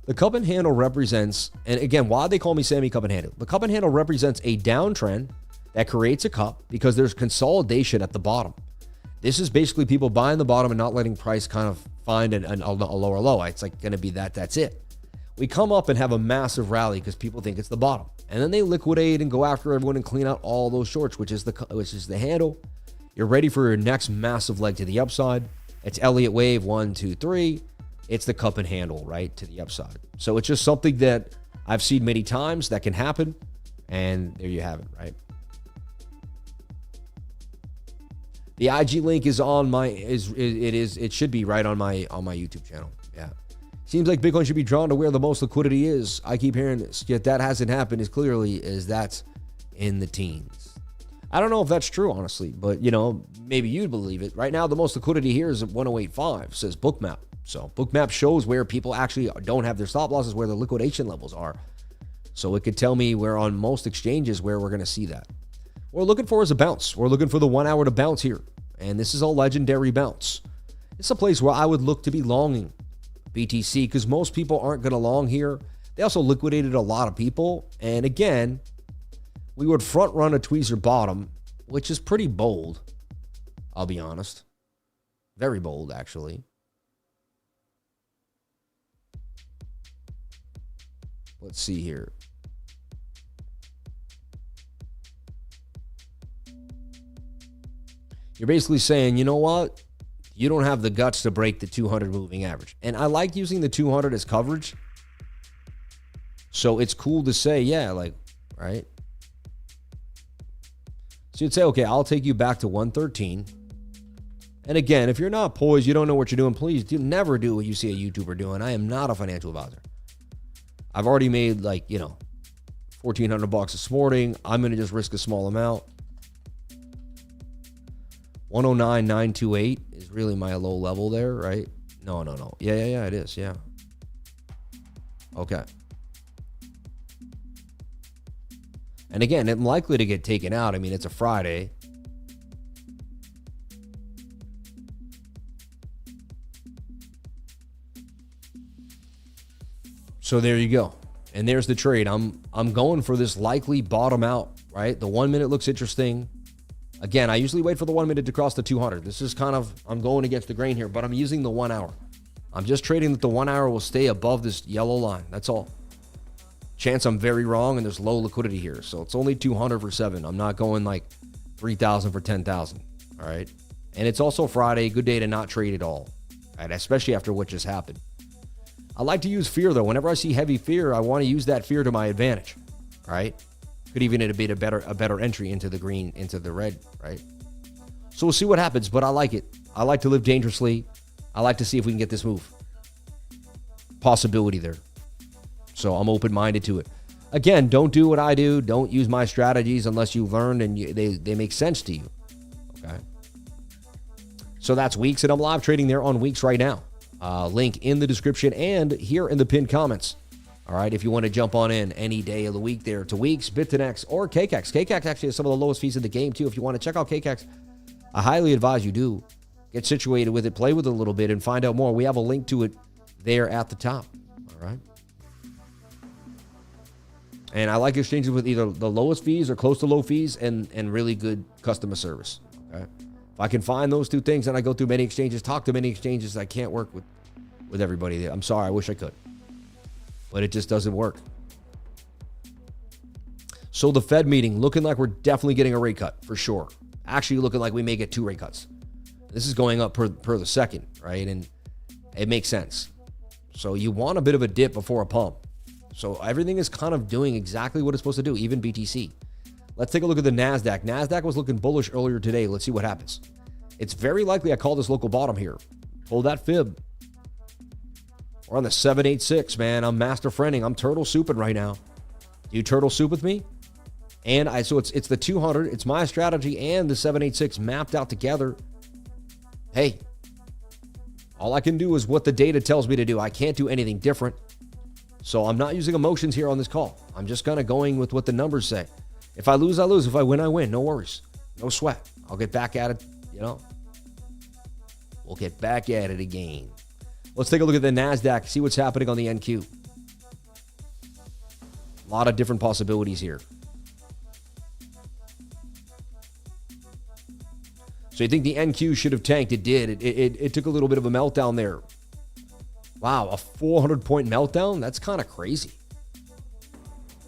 The cup and handle represents, and again, why they call me Sammy Cup and Handle. The cup and handle represents a downtrend that creates a cup because there's consolidation at the bottom. This is basically people buying the bottom and not letting price kind of find a lower low. It's like going to be that's it. We come up and have a massive rally because people think it's the bottom. And then they liquidate and go after everyone and clean out all those shorts, which is the handle. You're ready for your next massive leg to the upside. It's Elliott wave 1, 2, 3. It's the cup and handle, right, to the upside. So it's just something that I've seen many times that can happen. And there you have it, right? The IG link is on it should be right on my YouTube channel. Yeah. Seems like Bitcoin should be drawn to where the most liquidity is. I keep hearing this, yet that hasn't happened as clearly as that's in the teens. I don't know if that's true, honestly, but maybe you'd believe it. Right now, the most liquidity here is at 108.5, says BOOKMAP. So BOOKMAP shows where people actually don't have their stop losses, where the liquidation levels are. So it could tell me where on most exchanges where we're going to see that. What we're looking for is a bounce. We're looking for the 1 hour to bounce here. And this is a legendary bounce. It's a place where I would look to be longing BTC because most people aren't going to long here. They also liquidated a lot of people. And again, we would front run a tweezer bottom, which is pretty bold. I'll be honest. Very bold, actually. Let's see here. You're basically saying, you know what? You don't have the guts to break the 200 moving average. And I like using the 200 as coverage. So it's cool to say, yeah, like, right? So you'd say, okay, I'll take you back to 113. And again, if you're not poised, you don't know what you're doing, please never do what you see a YouTuber doing. I am not a financial advisor. I've already made like, you know, $1,400 this morning. I'm going to just risk a small amount. 109,928 is really my low level there, right? No. Yeah, it is. Yeah. Okay. And again, I'm likely to get taken out. I mean, it's a Friday. So there you go. And there's the trade. I'm going for this likely bottom out, right? The 1 minute looks interesting. Again, I usually wait for the 1 minute to cross the 200. This is kind of, I'm going against the grain here, but I'm using the 1 hour. I'm just trading that the 1 hour will stay above this yellow line. That's all. Chance I'm very wrong, and there's low liquidity here. So it's only 200 for 7. I'm not going like 3,000 for 10,000. All right. And it's also Friday. Good day to not trade at all. Right? Especially after what just happened. I like to use fear, though. Whenever I see heavy fear, I want to use that fear to my advantage. All right. Could even be a better entry into the green, into the red, right? So we'll see what happens, but I like it. I like to live dangerously. I like to see if we can get this move. Possibility there. So I'm open-minded to it. Again, don't do what I do. Don't use my strategies unless you've learned and they make sense to you. Okay. So that's Weeks, and I'm live trading there on Weeks right now. Link in the description and here in the pinned comments. All right, if you want to jump on in any day of the week there to Weeks, BITUNIX, or KCAX. KCAX actually has some of the lowest fees in the game, too. If you want to check out KCAX, I highly advise you do. Get situated with it, play with it a little bit, and find out more. We have a link to it there at the top. All right. And I like exchanges with either the lowest fees or close to low fees and really good customer service. Okay. If I can find those two things, then I go through many exchanges, talk to many exchanges. I can't work with everybody. I'm sorry. I wish I could. But it just doesn't work. So the Fed meeting, looking like we're definitely getting a rate cut, for sure. Actually looking like we may get 2 rate cuts. This is going up per the second, right? And it makes sense. So you want a bit of a dip before a pump. So everything is kind of doing exactly what it's supposed to do, even BTC. Let's take a look at the NASDAQ. NASDAQ was looking bullish earlier today. Let's see what happens. It's very likely I call this local bottom here. Hold that fib. We're on the 786, man. I'm master friending. I'm turtle souping right now. Do you turtle soup with me? And so it's the 200. It's my strategy and the 786 mapped out together. Hey, all I can do is what the data tells me to do. I can't do anything different. So I'm not using emotions here on this call. I'm just kind of going with what the numbers say. If I lose, I lose. If I win, I win. No worries. No sweat. I'll get back at it, you know. We'll get back at it again. Let's take a look at the NASDAQ, see what's happening on the NQ. A lot of different possibilities here. So you think the NQ should have tanked? It did. It took a little bit of a meltdown there. Wow, a 400-point meltdown? That's kind of crazy.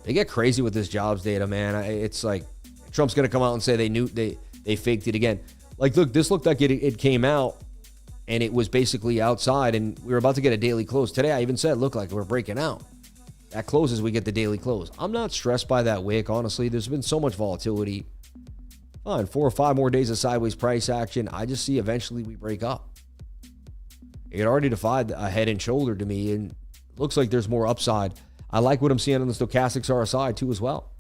They get crazy with this jobs data, man. It's like Trump's going to come out and say they faked it again. Like, look, this looked like it came out. And it was basically outside, and we were about to get a daily close. Today, I even said, look, like we're breaking out. That closes, we get the daily close. I'm not stressed by that wick, honestly. There's been so much volatility. Fine, 4 or 5 more days of sideways price action. I just see eventually we break up. It already defied a head and shoulder to me, and looks like there's more upside. I like what I'm seeing on the stochastics RSI, too, as well.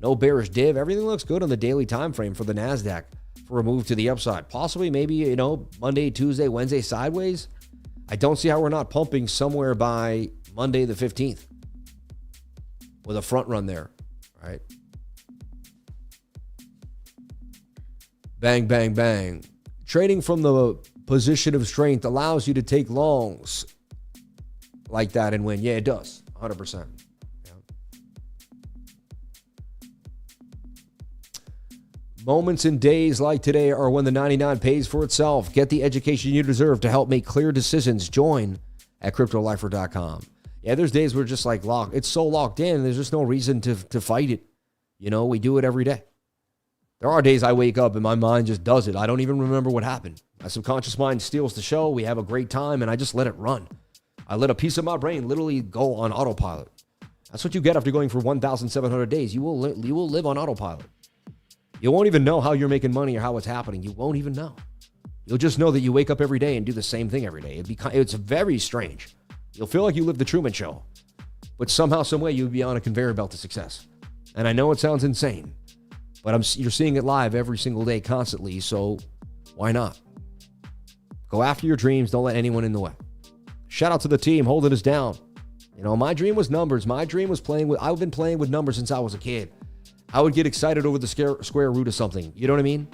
No bearish div. Everything looks good on the daily time frame for the NASDAQ. For a move to the upside. Possibly, maybe, Monday, Tuesday, Wednesday, sideways. I don't see how we're not pumping somewhere by Monday the 15th with a front run there, right? Bang, bang, bang. Trading from the position of strength allows you to take longs like that and win. Yeah, it does. 100%. Yeah. Moments and days like today are when the 99 pays for itself. Get the education you deserve to help make clear decisions. Join at CryptoLifer.com. Yeah, there's days we're just like locked. It's so locked in, there's just no reason to fight it. You know, we do it every day. There are days I wake up and my mind just does it. I don't even remember what happened. My subconscious mind steals the show. We have a great time, and I just let it run. I let a piece of my brain literally go on autopilot. That's what you get after going for 1,700 days. You will live on autopilot. You won't even know how you're making money or how it's happening. You won't even know. You'll just know that you wake up every day and do the same thing every day. It's very strange. You'll feel like you live the Truman Show, but somehow, some way, you'll be on a conveyor belt to success. And I know it sounds insane, but you're seeing it live every single day, constantly. So why not? Go after your dreams. Don't let anyone in the way. Shout out to the team holding us down. You know, my dream was numbers. My dream was I've been playing with numbers since I was a kid. I would get excited over the square root of something. You know what I mean?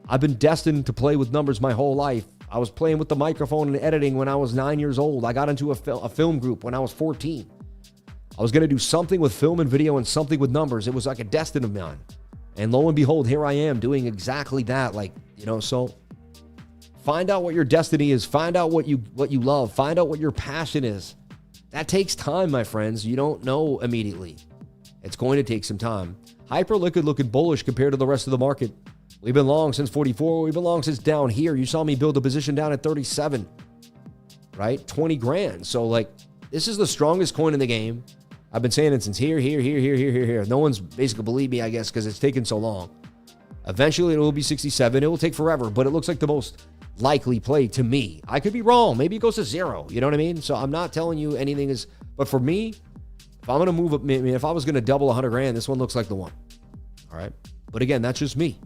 I've been destined to play with numbers my whole life. I was playing with the microphone and editing when I was 9 years old. I got into a film group when I was 14. I was going to do something with film and video and something with numbers. It was like a destiny of mine. And lo and behold, here I am doing exactly that. Like, you know, so find out what your destiny is. Find out what you love. Find out what your passion is. That takes time, my friends. You don't know immediately. It's going to take some time. Hyperliquid looking bullish compared to the rest of the market. We've been long since 44. We've been long since down here. You saw me build a position down at 37, right? 20 grand. So like, this is the strongest coin in the game. I've been saying it since here. No one's basically believed me, I guess, because it's taken so long. Eventually, it will be 67. It will take forever, but it looks like the most likely play to me. I could be wrong. Maybe it goes to zero. You know what I mean? So I'm not telling you anything is, but for me, if I'm going to move up, I mean, if I was going to double 100 grand, this one looks like the one. All right. But again, that's just me.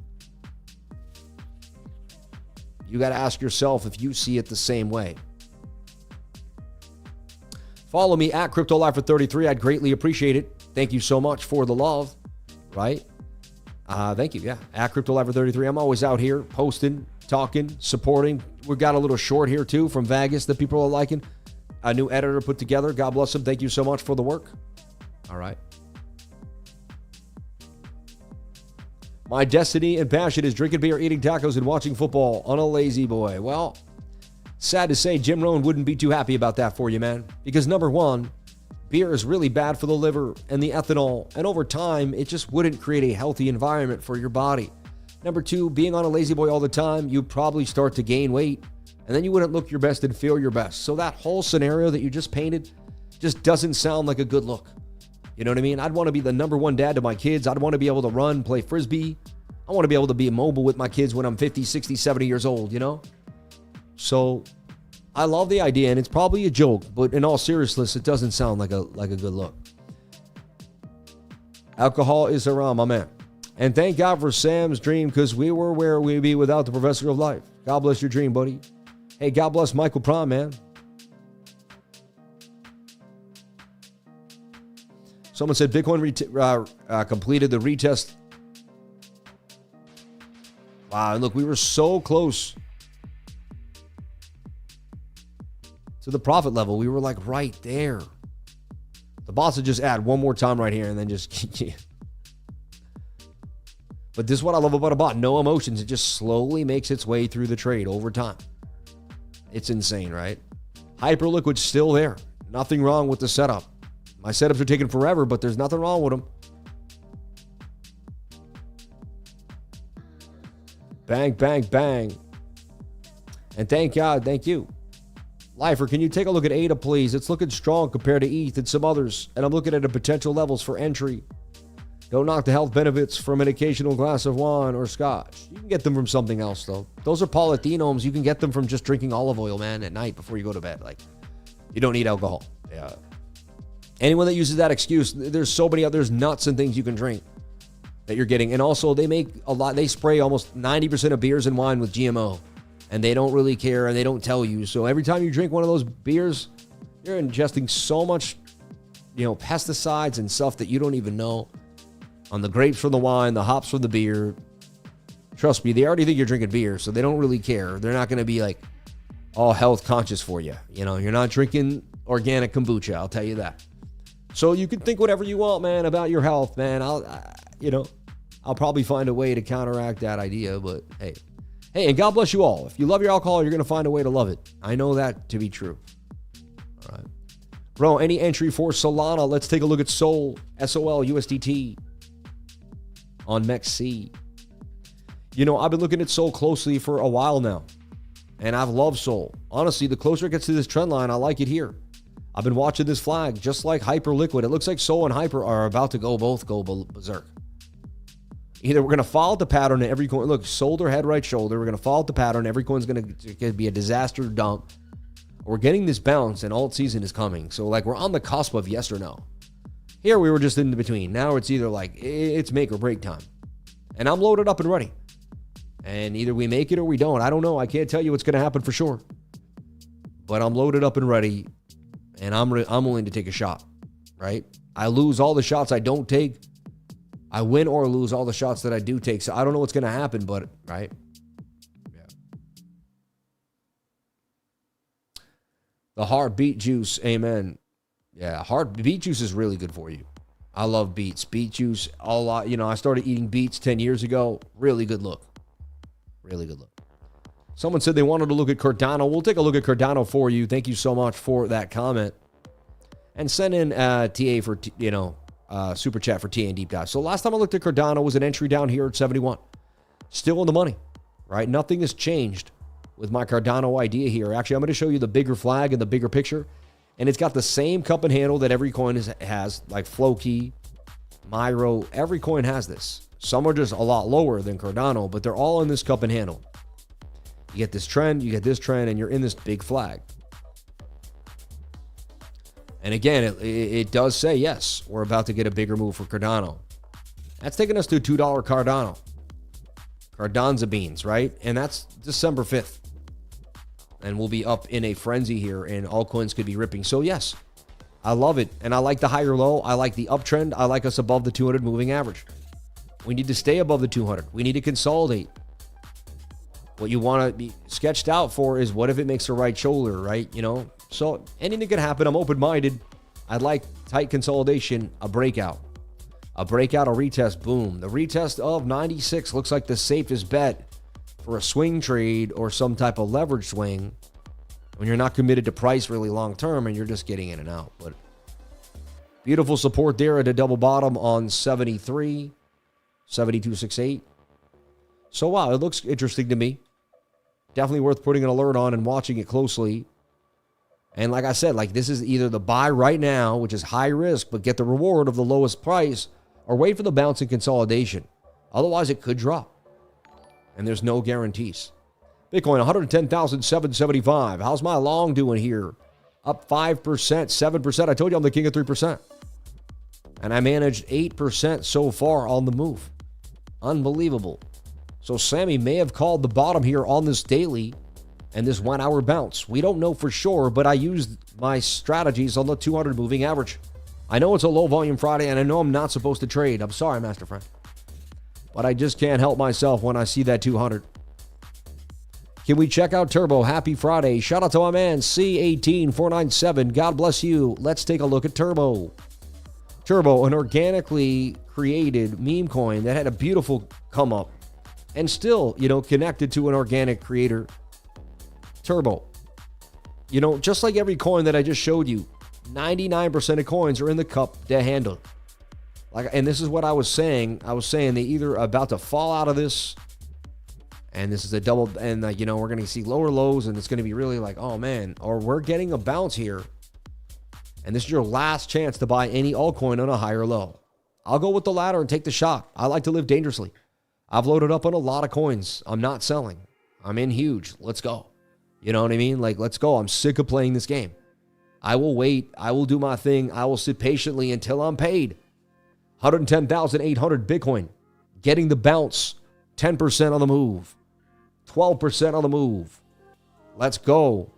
You got to ask yourself if you see it the same way. Follow me at CryptoLifer33. I'd greatly appreciate it. Thank you so much for the love, right? Thank you, yeah. At CryptoLifer33. I'm always out here posting, talking, supporting. We've got a little short here, too, from Vegas that people are liking. A new editor put together. God bless him. Thank you so much for the work. All right. My destiny and passion is drinking beer, eating tacos, and watching football on a lazy boy. Well, sad to say, Jim Rohn wouldn't be too happy about that for you, man. Because number one, beer is really bad for the liver and the ethanol. And over time, it just wouldn't create a healthy environment for your body. Number two, being on a lazy boy all the time, you'd probably start to gain weight. And then you wouldn't look your best and feel your best. So that whole scenario that you just painted just doesn't sound like a good look. You know what I mean? I'd want to be the number one dad to my kids. I'd want to be able to run, play Frisbee. I want to be able to be mobile with my kids when I'm 50, 60, 70 years old, you know? So I love the idea, and it's probably a joke, but in all seriousness, it doesn't sound like a good look. Alcohol is haram, my man. And thank God for Sam's dream, because we were where we'd be without the professor of life. God bless your dream, buddy. Hey, God bless Michael Prom, man. Someone said Bitcoin completed the retest. Wow, look, we were so close to the profit level. We were like right there. The boss would just add one more time right here and then just... But this is what I love about a bot. No emotions. It just slowly makes its way through the trade over time. It's insane, right? Hyperliquid's still there. Nothing wrong with the setup. My setups are taking forever, but there's nothing wrong with them. Bang, bang, bang. And thank God, thank you. Lifer, can you take a look at ADA, please? It's looking strong compared to ETH and some others, and I'm looking at the potential levels for entry. Don't knock the health benefits from an occasional glass of wine or scotch. You can get them from something else, though. Those are polyphenols. You can get them from just drinking olive oil, man, at night before you go to bed. Like, you don't need alcohol. Yeah. Anyone that uses that excuse, there's so many others nuts and things you can drink that you're getting. And also, they make a lot. They spray almost 90% of beers and wine with GMO. and they don't really care, and they don't tell you. So every time you drink one of those beers, you're ingesting so much, pesticides and stuff that you don't even know on the grapes from the wine, the hops from the beer. Trust me, they already think you're drinking beer, so they don't really care. They're not going to be like all health conscious for you. You're not drinking organic kombucha, I'll tell you that. So you can think whatever you want, man, about your health, man. I'll probably find a way to counteract that idea, but hey, and God bless you all. If you love your alcohol, you're going to find a way to love it. I know that to be true. All right. Bro, any entry for Solana? Let's take a look at Sol, SOL, USDT on MEXC. I've been looking at Sol closely for a while now, and I've loved Sol. Honestly, the closer it gets to this trend line, I like it here. I've been watching this flag, just like Hyper Liquid. It looks like Sol and Hyper are about to both go berserk. Either we're going to follow the pattern in every coin. Look, shoulder, head, right shoulder. We're going to follow the pattern. Every coin's going to be a disaster dump. We're getting this bounce, and alt season is coming. So, we're on the cusp of yes or no. Here, we were just in between. Now, it's either it's make or break time. And I'm loaded up and ready. And either we make it or we don't. I don't know. I can't tell you what's going to happen for sure. But I'm loaded up and ready, and I'm willing to take a shot, right? I lose all the shots I don't take. I win or lose all the shots that I do take. So I don't know what's going to happen, but, right? Yeah. The hard beet juice, amen. Yeah, hard beet juice is really good for you. I love beets. Beet juice, a lot. I started eating beets 10 years ago. Really good look. Really good look. Someone said they wanted to look at Cardano. We'll take a look at Cardano for you. Thank you so much for that comment. And send in TA for, super chat for TA and deep dive. So last time I looked at Cardano was an entry down here at 71. Still in the money, right? Nothing has changed with my Cardano idea here. Actually, I'm going to show you the bigger flag and the bigger picture. And it's got the same cup and handle that every coin has, like Floki, Myro. Every coin has this. Some are just a lot lower than Cardano, but they're all in this cup and handle. You get this trend, you get this trend, and you're in this big flag. And again, it does say, yes, we're about to get a bigger move for Cardano. That's taking us to $2 Cardano. Cardanza beans, right? And that's December 5th. And we'll be up in a frenzy here, and altcoins could be ripping. So, yes, I love it. And I like the higher low. I like the uptrend. I like us above the 200 moving average. We need to stay above the 200. We need to consolidate. What you want to be sketched out for is what if it makes a right shoulder, right? So anything could happen. I'm open-minded. I'd like tight consolidation, a breakout. A breakout, a retest, boom. The retest of 96 looks like the safest bet for a swing trade or some type of leverage swing when you're not committed to price really long-term and you're just getting in and out. But beautiful support there at a double bottom on 73, 72.68. So, wow, it looks interesting to me. Definitely worth putting an alert on and watching it closely. And like I said, this is either the buy right now, which is high risk, but get the reward of the lowest price, or wait for the bounce and consolidation. Otherwise, it could drop. And there's no guarantees. Bitcoin, 110,775. How's my long doing here? Up 5%, 7%. I told you I'm the king of 3%. And I managed 8% so far on the move. Unbelievable. So Sammy may have called the bottom here on this daily and this 1 hour bounce. We don't know for sure, but I used my strategies on the 200 moving average. I know it's a low volume Friday, and I know I'm not supposed to trade. I'm sorry, Master Friend. But I just can't help myself when I see that 200. Can we check out Turbo? Happy Friday. Shout out to my man, C18497. God bless you. Let's take a look at Turbo. Turbo, an organically created meme coin that had a beautiful come up and still, connected to an organic creator. Turbo. Just like every coin that I just showed you, 99% of coins are in the cup to handle. And this is what I was saying. I was saying they either about to fall out of this, and this is a double, and we're going to see lower lows, and it's going to be really oh man, or we're getting a bounce here, and this is your last chance to buy any altcoin on a higher low. I'll go with the latter and take the shot. I like to live dangerously. I've loaded up on a lot of coins. I'm not selling. I'm in huge. Let's go. You know what I mean? Let's go. I'm sick of playing this game. I will wait. I will do my thing. I will sit patiently until I'm paid. 110,800 Bitcoin. Getting the bounce. 10% on the move. 12% on the move. Let's go.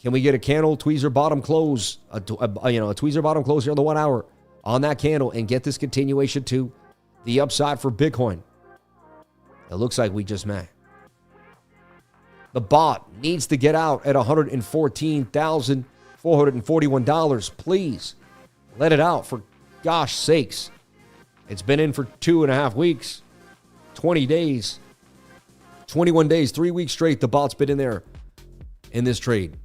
Can we get a candle tweezer bottom close? A tweezer bottom close here on the 1 hour on that candle and get this continuation to the upside for Bitcoin. It looks like we just may. The bot needs to get out at $114,441. Please let it out for gosh sakes. It's been in for 2.5 weeks, 20 days, 21 days, 3 weeks straight. The bot's been in there in this trade.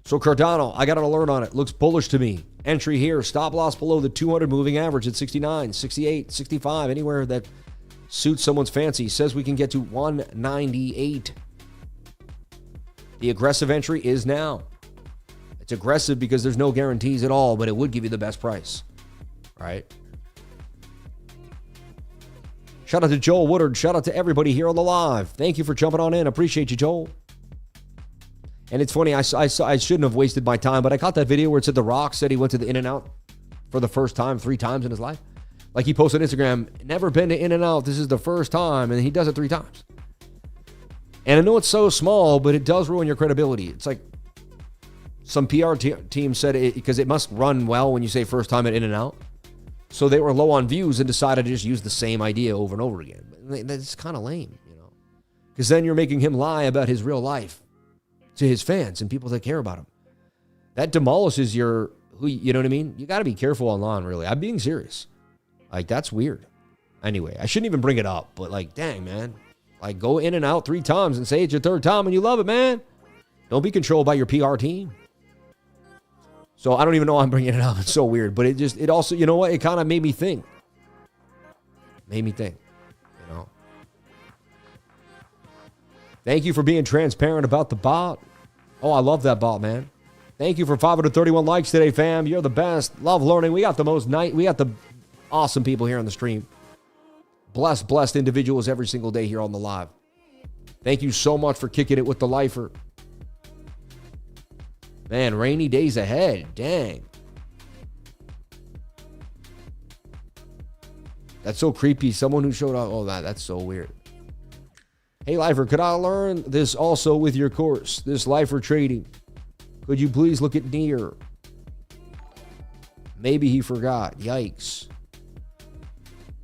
So Cardano, I got an alert on it. Looks bullish to me. Entry here. Stop loss below the 200 moving average at 69, 68, 65, anywhere that suits someone's fancy. Says we can get to 198. The aggressive entry is now. It's aggressive because there's no guarantees at all, but it would give you the best price, right? Shout out to Joel Woodard. Shout out to everybody here on the live. Thank you for jumping on in. Appreciate you, Joel. And it's funny, I shouldn't have wasted my time, but I caught that video where it said The Rock said he went to the In-N-Out for the first time 3 times in his life. Like he posted on Instagram, never been to In-N-Out. This is the first time. And he does it 3 times. And I know it's so small, but it does ruin your credibility. It's like some PR team said it because it must run well when you say first time at In-N-Out. So they were low on views and decided to just use the same idea over and over again. That's kind of lame, you know, because then you're making him lie about his real life to his fans and people that care about him. That demolishes you know what I mean? You got to be careful online, really. I'm being serious. Like, that's weird. Anyway, I shouldn't even bring it up, but like, dang, man. Like, go In-N-Out 3 times and say it's your 3rd time and you love it, man. Don't be controlled by your PR team. So I don't even know why I'm bringing it up. It's so weird. But it also, you know what? It kind of made me think. You know. Thank you for being transparent about the bot. Oh, I love that bot, man. Thank you for 531 likes today, fam. You're the best. Love learning. We got the awesome people here on the stream. Blessed individuals every single day here on the live. Thank you so much for kicking it with the lifer. Man, rainy days ahead. Dang. That's so creepy. Someone who showed up. Oh, that's so weird. Hey, lifer, could I learn this also with your course? This lifer trading. Could you please look at near? Maybe he forgot. Yikes.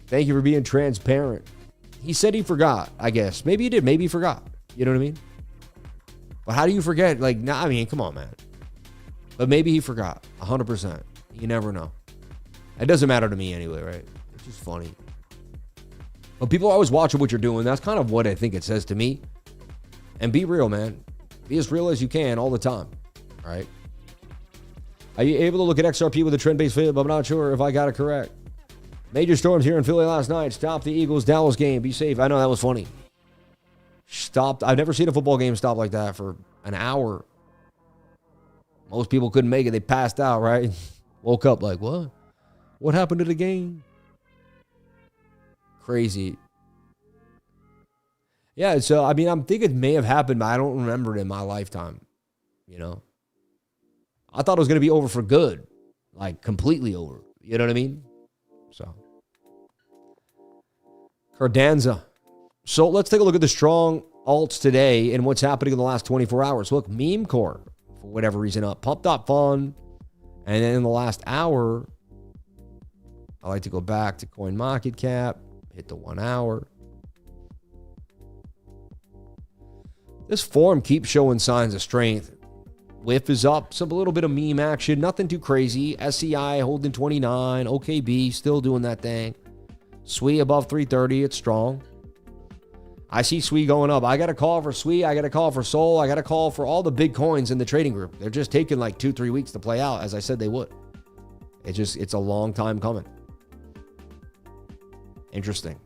Thank you for being transparent. He said he forgot, I guess. Maybe he did. Maybe he forgot. You know what I mean? But how do you forget? Like, I mean, come on, man. But maybe he forgot. 100%. You never know. It doesn't matter to me anyway, right? It's just funny. But people are always watching what you're doing. That's kind of what I think it says to me. And be real, man. Be as real as you can all the time. All right? Are you able to look at XRP with a trend-based fib? I'm not sure if I got it correct. Major storms here in Philly last night. Stopped the Eagles-Dallas game. Be safe. I know that was funny. Stopped. I've never seen a football game stop like that for an hour. Most people couldn't make it. They passed out, right? Woke up like, what? What happened to the game? Crazy. Yeah, so, I mean, I'm thinking it may have happened, but I don't remember it in my lifetime. You know? I thought it was going to be over for good. Like, completely over. You know what I mean? So. Cardanza. So, let's take a look at the strong alts today and what's happening in the last 24 hours. Look, Meme Core, for whatever reason, up. Pump.fun. And then in the last hour, I like to go back to CoinMarketCap. Hit the 1 hour. This form keeps showing signs of strength. WIF is up. Some little bit of meme action. Nothing too crazy. SCI holding 29. OKB still doing that thing. SWI above 330. It's strong. I see SWI going up. I got a call for SWI. I got a call for Sol. I got a call for all the big coins in the trading group. They're just taking like 2-3 weeks to play out, as I said they would. It's a long time coming. Interesting.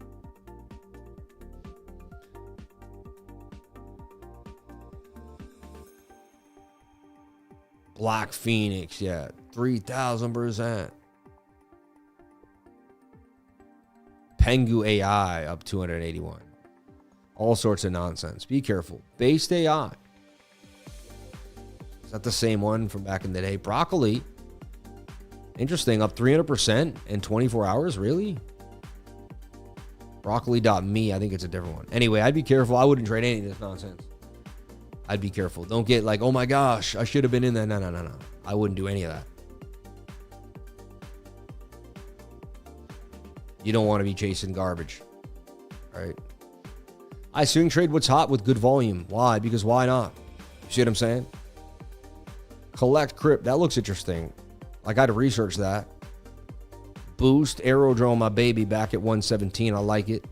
Black Phoenix, yeah, 3,000%. Pengu AI up 281. All sorts of nonsense. Be careful. Based AI. Is that the same one from back in the day? Broccoli. Interesting. Up 300% in 24 hours. Really? Broccoli.me. I think it's a different one. Anyway, I'd be careful. I wouldn't trade any of this nonsense. I'd be careful. Don't get like, oh my gosh, I should have been in there. No. I wouldn't do any of that. You don't want to be chasing garbage. All right. I swing trade what's hot with good volume. Why? Because why not? You see what I'm saying? Collect Crypt. That looks interesting. Like, I'd research that. Boost. Aerodrome, my baby, back at 117. I like it.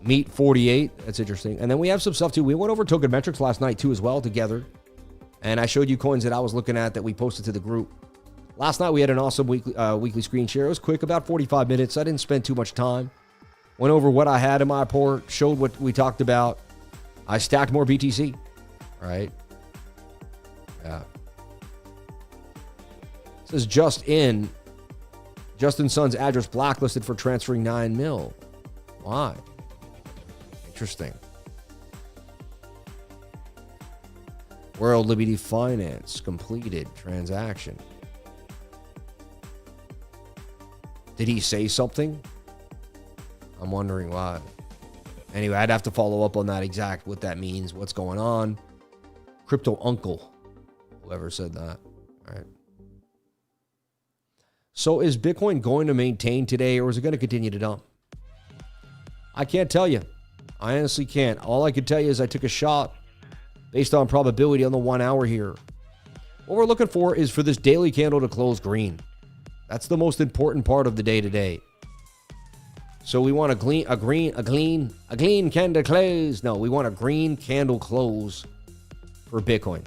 Meet 48. That's interesting. And then we have some stuff, too. We went over token metrics last night, too, as well, together. And I showed you coins that I was looking at that we posted to the group. Last night, we had an awesome weekly screen share. It was quick, about 45 minutes. I didn't spend too much time. Went over what I had in my report, showed what we talked about. I stacked more BTC, right? Yeah. It says Justin Sun's address blacklisted for transferring 9 mil. Why? Interesting. World Liberty Finance completed transaction. Did he say something? I'm wondering why. Anyway, I'd have to follow up on that exact, what that means, what's going on. Crypto uncle, whoever said that. All right. So is Bitcoin going to maintain today, or is it going to continue to dump? I can't tell you. I honestly can't. All I can tell you is I took a shot based on probability on the 1 hour here. What we're looking for is for this daily candle to close green. That's the most important part of the day today. So we want a green candle close. No, we want a green candle close for Bitcoin,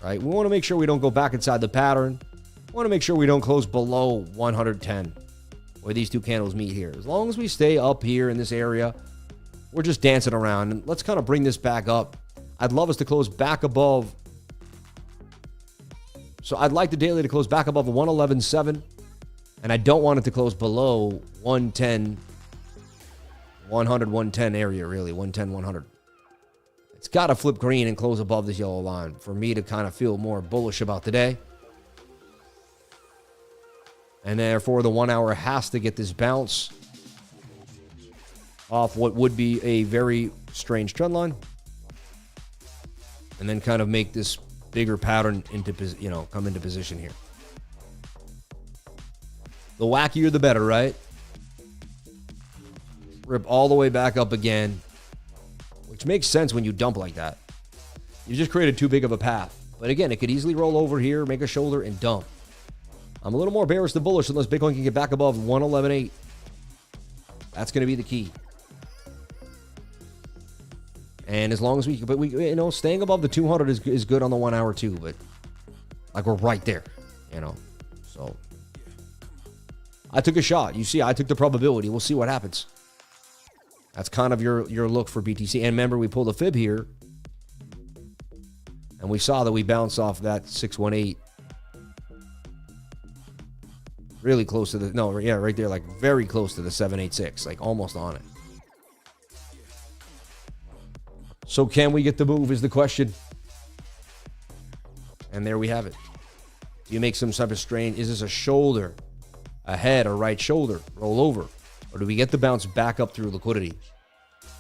right? We want to make sure we don't go back inside the pattern. We want to make sure we don't close below 110 where these two candles meet here. As long as we stay up here in this area, we're just dancing around. And let's kind of bring this back up. I'd love us to close back above. So I'd like the daily to close back above 111.7. And I don't want it to close below 110. 100, 110 area, really. 110, 100. It's got to flip green and close above this yellow line for me to kind of feel more bullish about today. And therefore, the 1 hour has to get this bounce off what would be a very strange trend line. And then kind of make this bigger pattern into, come into position here. The wackier, the better, right? Rip all the way back up again, which makes sense when you dump like that. You just created too big of a path. But again, it could easily roll over here, make a shoulder, and dump. I'm a little more bearish than bullish unless Bitcoin can get back above 111.8. That's going to be the key. And as long as we staying above the 200 is good on the 1 hour too. But like we're right there, So I took a shot. You see, I took the probability. We'll see what happens. That's kind of your look for BTC. And remember, we pulled a fib here. And we saw that we bounced off that 618. Really close to right there, like very close to the 786, like almost on it. So can we get the move is the question. And there we have it. Do you make some type of strain? Is this a shoulder, a head, or right shoulder, roll over? Or do we get the bounce back up through liquidity?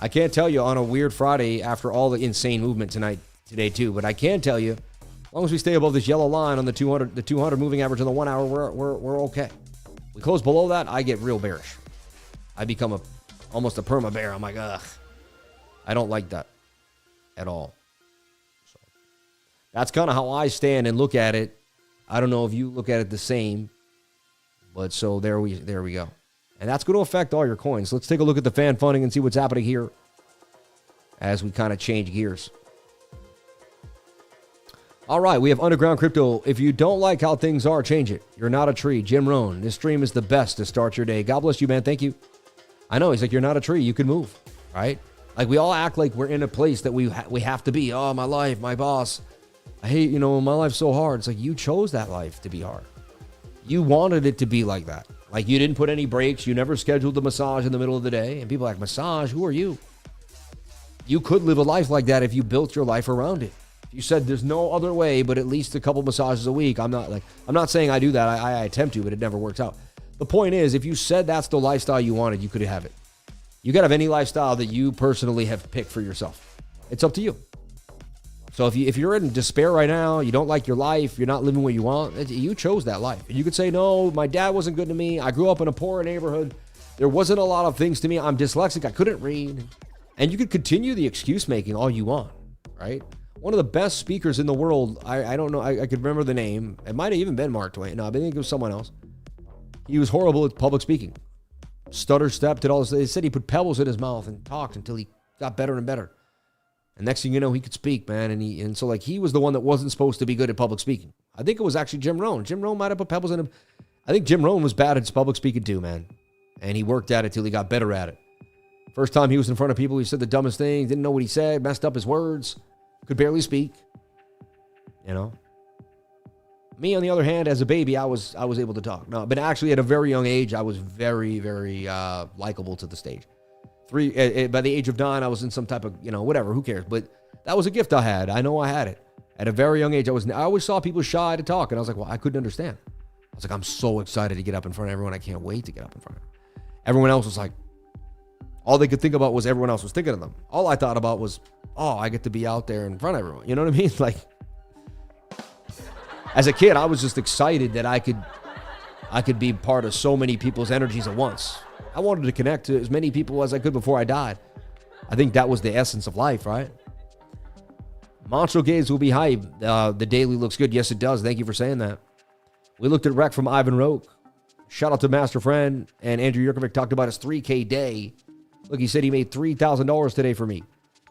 I can't tell you on a weird Friday after all the insane movement today too, but I can tell you, as long as we stay above this yellow line on the 200 moving average on the 1 hour, we're okay. We close below that, I get real bearish. I become almost a perma bear. I'm like, ugh. I don't like that at all. So that's kind of how I stand and look at it. I don't know if you look at it the same, but so there we go. And that's going to affect all your coins. Let's take a look at the fan funding and see what's happening here as we kind of change gears. All right, we have Underground Crypto. If you don't like how things are, change it. You're not a tree. Jim Rohn, this stream is the best to start your day. God bless you, man. Thank you. I know. He's like, you're not a tree. You can move, right? Like, we all act like we're in a place that we have to be. Oh, my life, my boss. I hate, my life's so hard. It's like, you chose that life to be hard. You wanted it to be like that. Like, you didn't put any breaks. You never scheduled the massage in the middle of the day. And people are like, massage? Who are you? You could live a life like that if you built your life around it. You said there's no other way but at least a couple massages a week. I'm not saying I do that. I attempt to, but it never works out. The point is, if you said that's the lifestyle you wanted, you could have it. You got to have any lifestyle that you personally have picked for yourself. It's up to you. So if you're in despair right now, you don't like your life, you're not living what you want, you chose that life. And you could say, no, my dad wasn't good to me. I grew up in a poor neighborhood. There wasn't a lot of things to me. I'm dyslexic. I couldn't read. And you could continue the excuse making all you want, right? One of the best speakers in the world, I don't know, I could remember the name. It might have even been Mark Twain. No, I think it was someone else. He was horrible at public speaking. Stutter stepped and all this. They said he put pebbles in his mouth and talked until he got better and better. And next thing you know, he could speak, man. And so he was the one that wasn't supposed to be good at public speaking. I think it was actually Jim Rohn. Jim Rohn might have put pebbles in him. I think Jim Rohn was bad at public speaking too, man. And he worked at it till he got better at it. First time he was in front of people, he said the dumbest things, didn't know what he said, messed up his words, could barely speak. You know? Me, on the other hand, as a baby, I was able to talk. No, but actually at a very young age, I was very, very likable to the stage. By the age of 9, I was in some type of, whatever, who cares? But that was a gift I had. I know I had it. At a very young age, I always saw people shy to talk, and I was like, well, I couldn't understand. I was like, I'm so excited to get up in front of everyone. I can't wait to get up in front of them. Everyone else was like, all they could think about was everyone else was thinking of them. All I thought about was, oh, I get to be out there in front of everyone. You know what I mean? Like, as a kid, I was just excited that I could be part of so many people's energies at once. I wanted to connect to as many people as I could before I died. I think that was the essence of life, right? Monstro Gaze will be hype. The daily looks good. Yes, it does. Thank you for saying that. We looked at RECC from Ivan Roque. Shout out to Master Friend. And Andrew Yurkovic talked about his 3K day. Look, he said he made $3,000 today for me.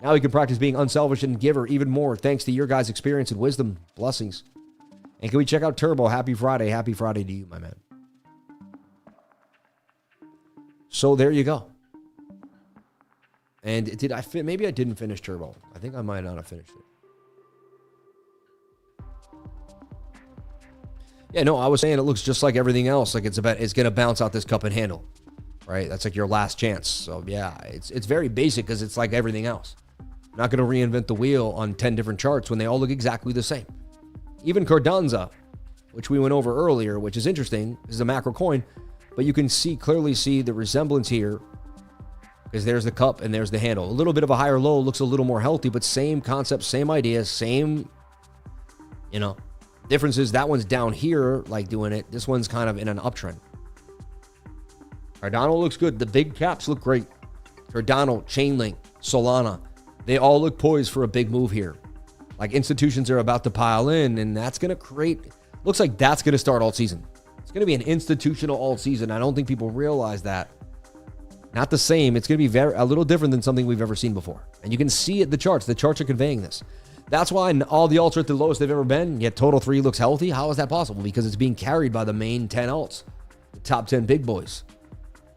Now he can practice being unselfish and giver even more thanks to your guys' experience and wisdom. Blessings. And can we check out Turbo? Happy Friday. Happy Friday to you, my man. So there you go. And maybe I didn't finish Turbo. I think I might not have finished it. Yeah, no, I was saying it looks just like everything else. Like it's going to bounce out this cup and handle, right? That's like your last chance. So yeah, it's very basic because it's like everything else. Not going to reinvent the wheel on 10 different charts when they all look exactly the same. Even Cardanza, which we went over earlier, which is interesting, this is a macro coin, but you can clearly see the resemblance here because there's the cup and there's the handle. A little bit of a higher low, looks a little more healthy, but same concept, same idea, same, difference is that one's down here, like doing it. This one's kind of in an uptrend. Cardano looks good. The big caps look great. Cardano, Chainlink, Solana, they all look poised for a big move here. Like institutions are about to pile in, and that's going to looks like that's going to start alt season. It's going to be an institutional alt season. I don't think people realize that. Not the same. It's going to be a little different than something we've ever seen before. And you can see it, the charts. The charts are conveying this. That's why all the alts are at the lowest they've ever been, yet Total 3 looks healthy. How is that possible? Because it's being carried by the main 10 alts, the top 10 big boys.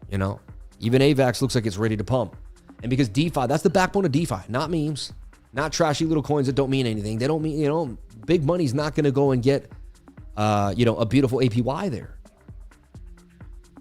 Even AVAX looks like it's ready to pump. And because DeFi, that's the backbone of DeFi, not memes, not trashy little coins that don't mean anything. They don't mean, big money's not going to go and get, a beautiful APY there.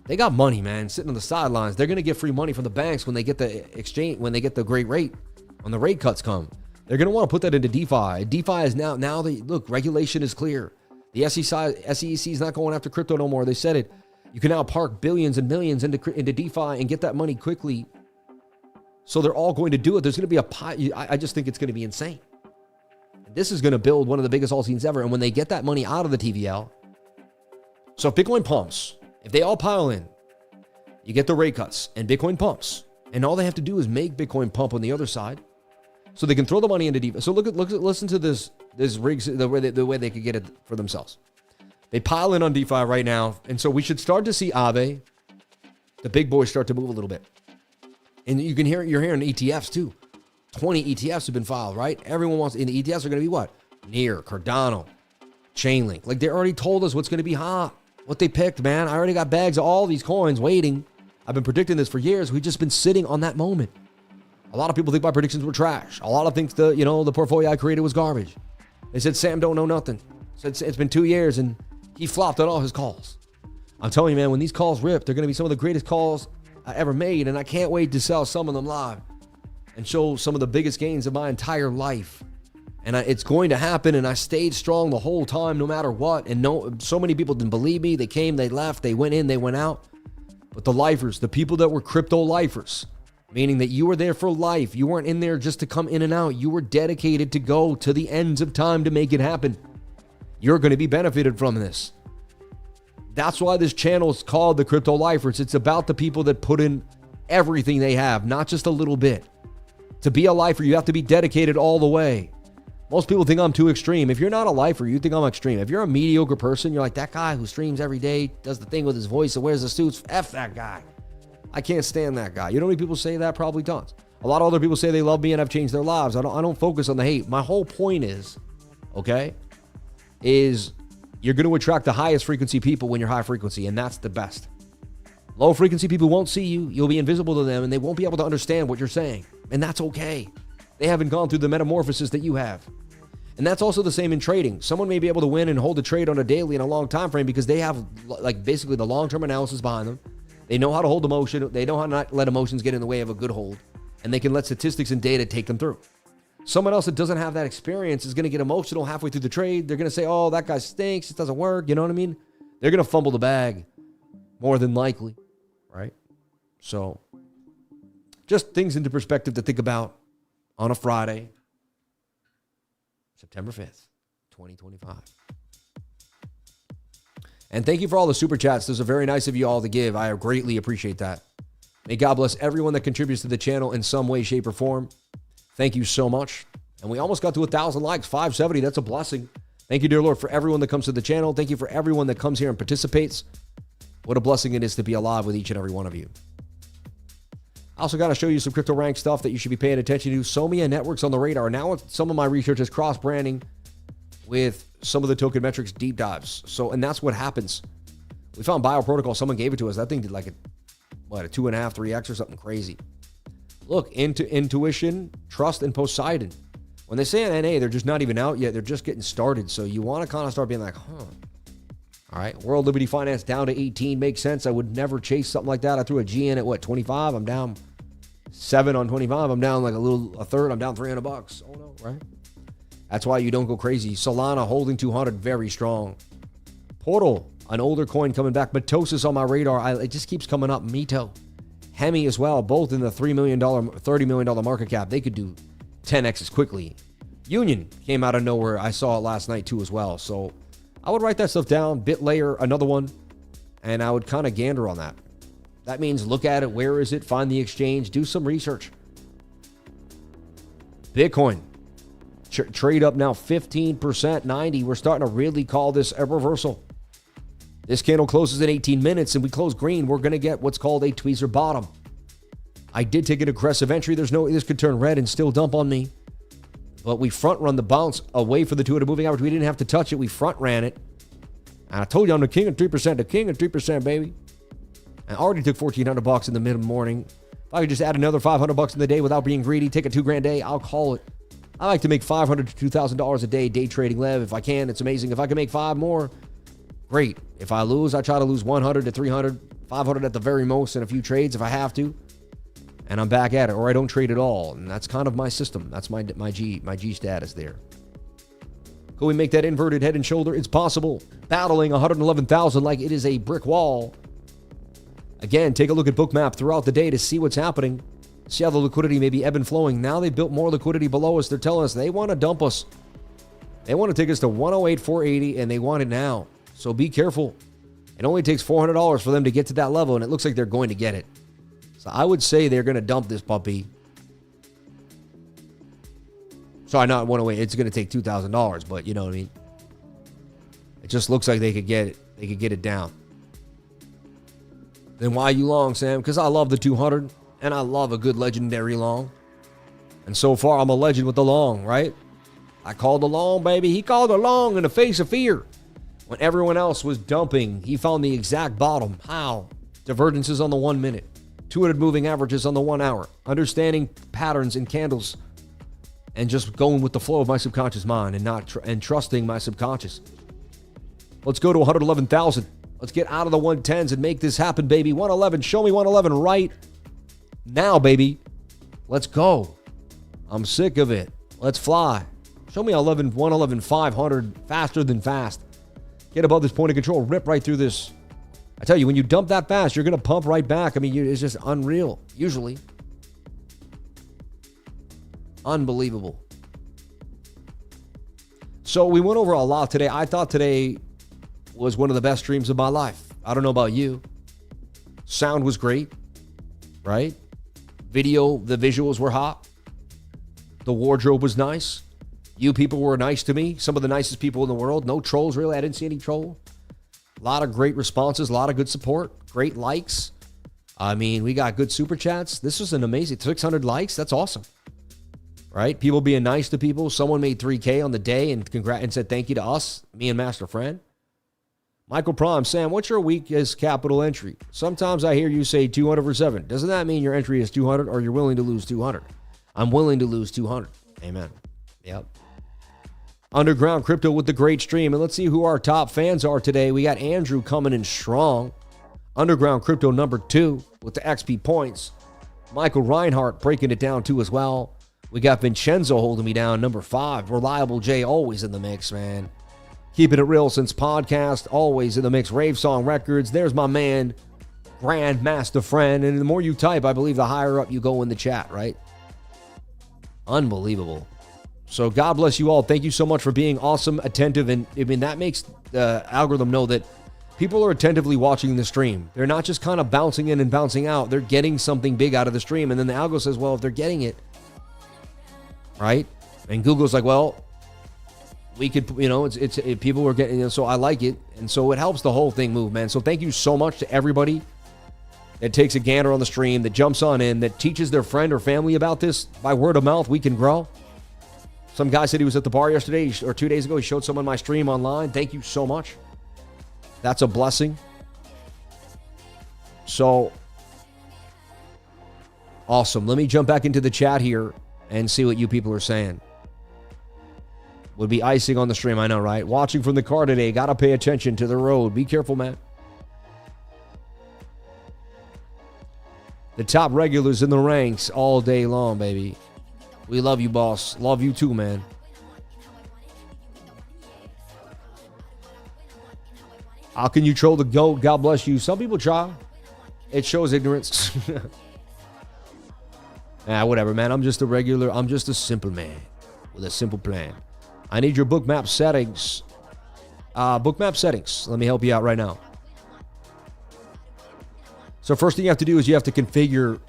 They got money, man, sitting on the sidelines. They're going to get free money from the banks when they get the exchange, when they get the great rate, when the rate cuts come. They're going to want to put that into DeFi. DeFi is now look, regulation is clear. The SEC is not going after crypto no more. They said it. You can now park billions and millions into DeFi and get that money quickly. So they're all going to do it. There's going to be I just think it's going to be insane. This is going to build one of the biggest alt scenes ever. And when they get that money out of the TVL, so if Bitcoin pumps, if they all pile in, you get the rate cuts and Bitcoin pumps. And all they have to do is make Bitcoin pump on the other side. So they can throw the money into DeFi. So listen to this rigs, the way they could get it for themselves. They pile in on DeFi right now. And so we should start to see Aave, the big boys, start to move a little bit. And you're hearing ETFs too. 20 ETFs have been filed, right? Everyone wants, and the ETFs are going to be what? Near, Cardano, Chainlink. Like they already told us what's going to be hot. What they picked, man. I already got bags of all these coins waiting. I've been predicting this for years. We've just been sitting on that moment. A lot of people think my predictions were trash. A lot of think the portfolio I created was garbage. They said Sam don't know nothing. It's been 2 years and he flopped on all his calls. I'm telling you, man, when these calls rip, they're going to be some of the greatest calls I ever made, and I can't wait to sell some of them live and show some of the biggest gains of my entire life. And it's going to happen, and I stayed strong the whole time, no matter what. And so many people didn't believe me. They came, they left, they went in, they went out. But the lifers, the people that were crypto lifers, meaning that you were there for life. You weren't in there just to come in and out. You were dedicated to go to the ends of time to make it happen. You're going to be benefited from this. That's why this channel is called The Crypto Lifers. It's about the people that put in everything they have, not just a little bit. To be a lifer, you have to be dedicated all the way. Most people think I'm too extreme. If you're not a lifer, you think I'm extreme. If you're a mediocre person, you're like, that guy who streams every day, does the thing with his voice and wears the suits, F that guy. I can't stand that guy. You know how many people say that? Probably tons. A lot of other people say they love me and have changed their lives. I don't focus on the hate. My whole point is, okay, is you're going to attract the highest frequency people when you're high frequency, and that's the best. Low frequency people won't see you. You'll be invisible to them, and they won't be able to understand what you're saying. And that's okay. They haven't gone through the metamorphosis that you have. And that's also the same in trading. Someone may be able to win and hold a trade on a daily and a long time frame because they have like basically the long-term analysis behind them. They know how to hold emotion. They know how to not let emotions get in the way of a good hold. And they can let statistics and data take them through. Someone else that doesn't have that experience is going to get emotional halfway through the trade. They're going to say, oh, that guy stinks. It doesn't work. You know what I mean? They're going to fumble the bag more than likely, right? So just things into perspective to think about on a Friday, September 5th, 2025. And thank you for all the super chats. Those are very nice of you all to give. I greatly appreciate that. May God bless everyone that contributes to the channel in some way, shape, or form. Thank you so much. And we almost got to 1,000 likes, 570. That's a blessing. Thank you, dear Lord, for everyone that comes to the channel. Thank you for everyone that comes here and participates. What a blessing it is to be alive with each and every one of you. I also got to show you some crypto rank stuff that you should be paying attention to. So many networks on the radar. Now some of my research is cross-branding with some of the token metrics deep dives. And that's what happens. We found BioProtocol. Someone gave it to us. That thing did like a 2.5, 3x or something crazy. Look into Intuition, Trust, and Poseidon. When they say an NA, they're just not even out yet. They're just getting started. So you want to kind of start being like, All right. World Liberty Finance down to 18 makes sense. I would never chase something like that. I threw a G in at 25? I'm down 7 on 25. I'm down like a third. I'm down $300. Oh no, right? That's why you don't go crazy. Solana holding 200, very strong. Portal, an older coin coming back. Mitosis on my radar. It just keeps coming up. Mito. Hemi as well, both in the $3 million, $30 million market cap. They could do 10x's quickly. Union came out of nowhere. I saw it last night too as well. So I would write that stuff down. BitLayer, another one. And I would kind of gander on that. That means look at it. Where is it? Find the exchange. Do some research. Bitcoin. Trade up now 15%, 90. We're starting to really call this a reversal. This candle closes in 18 minutes and we close green. We're going to get what's called a tweezer bottom. I did take an aggressive entry. This could turn red and still dump on me. But we front run the bounce away for the 200 moving average. We didn't have to touch it. We front ran it. And I told you I'm the king of 3%, the king of 3%, baby. I already took $1,400 in the mid morning. If I could just add another $500 in the day without being greedy, take a $2,000 day, I'll call it. I like to make $500 to $2,000 a day trading Lev. If I can, it's amazing. If I can make 5 more, great. If I lose, I try to lose 100 to 300, 500 at the very most in a few trades if I have to. And I'm back at it, or I don't trade at all. And that's kind of my system. That's my G status there. Could we make that inverted head and shoulder? It's possible. Battling 111,000 like it is a brick wall. Again, take a look at BOOKMAP throughout the day to see what's happening. See how the liquidity may be ebb and flowing. Now they've built more liquidity below us. They're telling us they want to dump us. They want to take us to 108,480, and they want it now. So be careful. It only takes $400 for them to get to that level, and it looks like they're going to get it. So I would say they're going to dump this puppy. Sorry, not 108. It's going to take $2,000, but you know what I mean. It just looks like they could get it. They could get it down. Then why are you long, Sam? Because I love the 200, and I love a good legendary long. And so far, I'm a legend with the long, right? I called the long, baby. He called the long in the face of fear. When everyone else was dumping, he found the exact bottom. How? Divergences on the 1 minute. 200 moving averages on the 1 hour. Understanding patterns in candles. And just going with the flow of my subconscious mind and trusting my subconscious. Let's go to 111,000. Let's get out of the 110s and make this happen, baby. 111. Show me 111 right now, baby. Let's go. I'm sick of it. Let's fly. Show me 111, 500 faster than fast. Get above this point of control. Rip right through this. I tell you, when you dump that fast, you're going to pump right back. I mean, it's just unreal, usually. Unbelievable. So we went over a lot today. I thought today was one of the best streams of my life. I don't know about you. Sound was great, right? Video, the visuals were hot. The wardrobe was nice. You people were nice to me. Some of the nicest people in the world. No trolls, really. I didn't see any troll. A lot of great responses. A lot of good support. Great likes. I mean, we got good super chats. This was an amazing 600 likes. That's awesome. Right? People being nice to people. Someone made 3K on the day and said thank you to us, me and Master Friend. Michael Prime, Sam, what's your weakest capital entry? Sometimes I hear you say 200 for 7. Doesn't that mean your entry is 200 or you're willing to lose 200? I'm willing to lose 200. Amen. Yep. Underground Crypto with the great stream. And let's see who our top fans are today. We got Andrew coming in strong. Underground Crypto number 2 with the XP points. Michael Reinhardt breaking it down too as well. We got Vincenzo holding me down, number 5. Reliable J always in the mix, man. Keeping it real since podcast, always in the mix. Rave Song Records. There's my man, Grandmaster Friend. And the more you type, I believe the higher up you go in the chat, right? Unbelievable. So God bless you all. Thank you so much for being awesome, attentive. And I mean, that makes the algorithm know that people are attentively watching the stream. They're not just kind of bouncing in and bouncing out. They're getting something big out of the stream. And then the algo says, well, if they're getting it, right? And Google's like, well, we could, people were getting, so I like it. And so it helps the whole thing move, man. So thank you so much to everybody that takes a gander on the stream, that jumps on in, that teaches their friend or family about this. By word of mouth, we can grow. Some guy said he was at the bar yesterday or 2 days ago. He showed someone my stream online. Thank you so much. That's a blessing. So awesome. Let me jump back into the chat here and see what you people are saying. Would be icing on the stream, I know, right? Watching from the car today. Got to pay attention to the road. Be careful, man. The top regulars in the ranks all day long, baby. We love you, boss. Love you too, man. How can you troll the GOAT? God bless you. Some people try. It shows ignorance. Whatever, man. I'm just a simple man with a simple plan. I need your bookmap settings. Bookmap settings. Let me help you out right now. So first thing you have to do is you have to configure.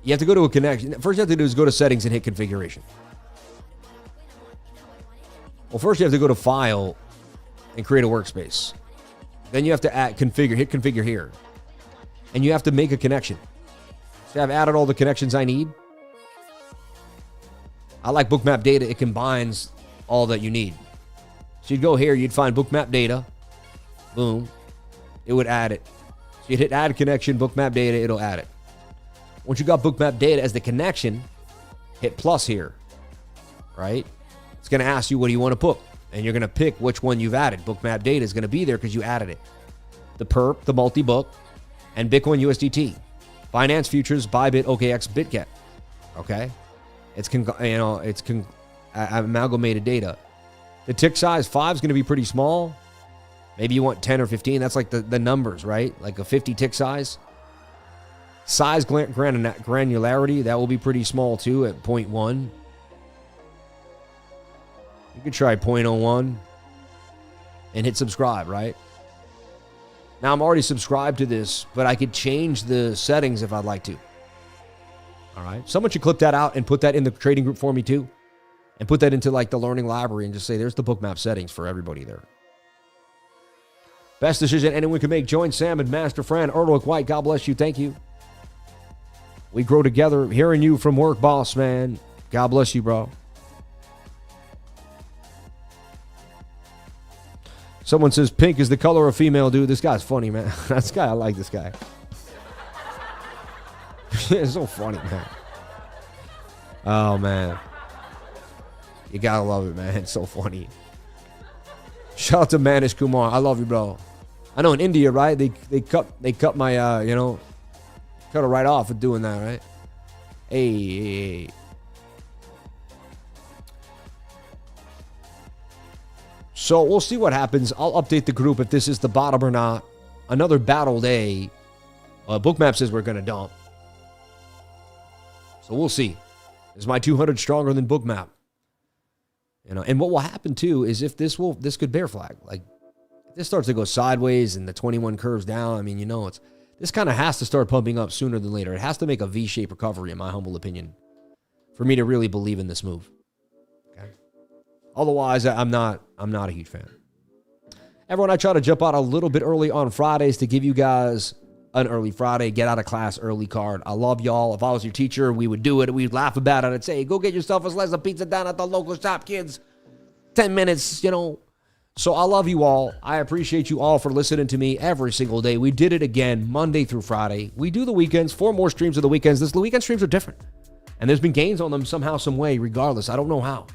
You have to go to a connection. First you have to do is go to settings and hit configuration. Well, first you have to go to file and create a workspace. Then you have to hit configure here. And you have to make a connection. So I've added all the connections I need. I like bookmap data. It combines all that you need. So you'd go here, you'd find bookmap data. Boom. It would add it. So you'd hit add connection, bookmap data, it'll add it. Once you got bookmap data as the connection, hit plus here. Right? It's going to ask you what do you want to put. And you're going to pick which one you've added. Bookmap data is going to be there because you added it. The perp, the multi-book, and Bitcoin USDT. Finance futures, Bybit, OKX, BitGet. Okay? It's amalgamated data. The tick size 5 is going to be pretty small. Maybe you want 10 or 15. That's like the numbers, right? Like a 50 tick size. Size granularity, that will be pretty small too at 0.1. You could try 0.01 and hit subscribe, right? Now I'm already subscribed to this, but I could change the settings if I'd like to. All right. Someone should clip that out and put that in the trading group for me too. And put that into like the learning library and just say, there's the bookmap settings for everybody there. Best decision anyone can make. Join Sam and Master Friend. Erlich White, God bless you. Thank you. We grow together. Hearing you from work, boss, man. God bless you, bro. Someone says pink is the color of female, dude. This guy's funny, man. This guy, I like this guy. It's so funny, man. Oh, man. You gotta love it, man. It's so funny. Shout out to Manish Kumar. I love you, bro. I know in India, right? They cut my cut it right off for doing that, right? Hey. So we'll see what happens. I'll update the group if this is the bottom or not. Another battle day. Bookmap says we're gonna dump. So we'll see. Is my 200 stronger than BOOKMAP? You know, and what will happen too is if this could bear flag. Like if this starts to go sideways and the 21 curves down, I mean, you know, this kind of has to start pumping up sooner than later. It has to make a V-shaped recovery, in my humble opinion, for me to really believe in this move. Okay. Otherwise, I'm not a huge fan. Everyone, I try to jump out a little bit early on Fridays to give you guys an early Friday, get out of class early card. I love y'all. If I was your teacher, we would do it. We'd laugh about it. I'd say, go get yourself a slice of pizza down at the local shop, kids. 10 minutes, you know. So I love you all. I appreciate you all for listening to me every single day. We did it again, Monday through Friday. We do the weekends, 4 more streams of the weekends. The weekend streams are different. And there's been gains on them somehow, some way, regardless. I don't know how.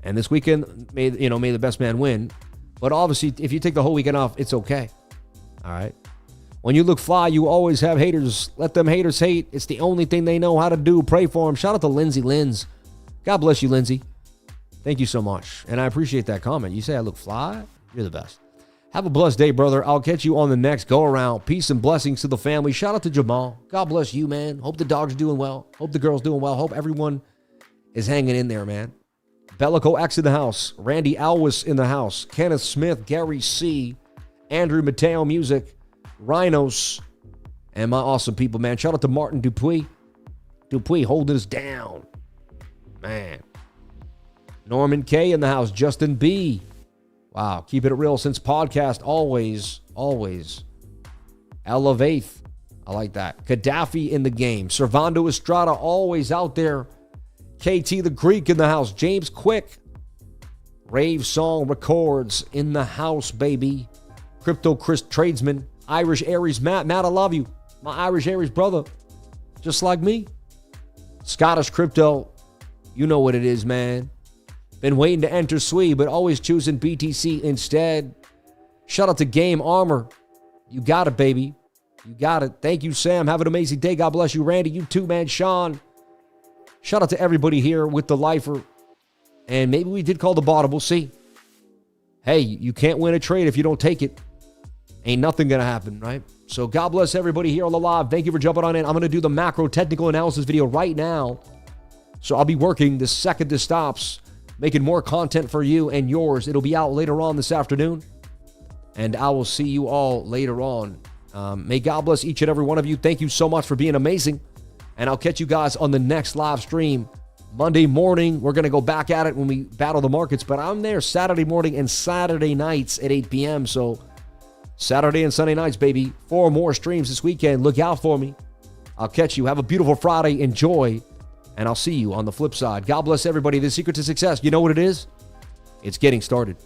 And this weekend, may the best man win. But obviously, if you take the whole weekend off, it's okay. All right? When you look fly, you always have haters. Let them haters hate. It's the only thing they know how to do. Pray for them. Shout out to Lindsay Linz. God bless you, Lindsay. Thank you so much. And I appreciate that comment. You say I look fly? You're the best. Have a blessed day, brother. I'll catch you on the next go-around. Peace and blessings to the family. Shout out to Jamal. God bless you, man. Hope the dog's doing well. Hope the girl's doing well. Hope everyone is hanging in there, man. Bellico X in the house. Randy Alwis in the house. Kenneth Smith, Gary C., Andrew Mateo Music, Rhinos, and my awesome people, man. Shout out to Martin Dupuis. Dupuis holding us down. Man. Norman K in the house. Justin B. Wow. Keeping it real since podcast. Always. Elevate. I like that. Gaddafi in the game. Servando Estrada always out there. KT the Greek in the house. James Quick. Rave Song Records in the house, baby. Crypto Chris Tradesman. Irish Aries Matt. Matt, I love you. My Irish Aries brother. Just like me. Scottish Crypto. You know what it is, man. Been waiting to enter SWE, but always choosing BTC instead. Shout out to Game Armor. You got it, baby. You got it. Thank you, Sam. Have an amazing day. God bless you, Randy. You too, man. Sean. Shout out to everybody here with the lifer. And maybe we did call the bottom. We'll see. Hey, you can't win a trade if you don't take it. Ain't nothing going to happen, right? So God bless everybody here on the live. Thank you for jumping on in. I'm going to do the macro technical analysis video right now. So I'll be working the second this stops, making more content for you and yours. It'll be out later on this afternoon. And I will see you all later on. May God bless each and every one of you. Thank you so much for being amazing. And I'll catch you guys on the next live stream. Monday morning, we're going to go back at it when we battle the markets. But I'm there Saturday morning and Saturday nights at 8 p.m. So Saturday and Sunday nights, baby. 4 more streams this weekend. Look out for me. I'll catch you. Have a beautiful Friday. Enjoy. And I'll see you on the flip side. God bless everybody. The secret to success, you know what it is? It's getting started.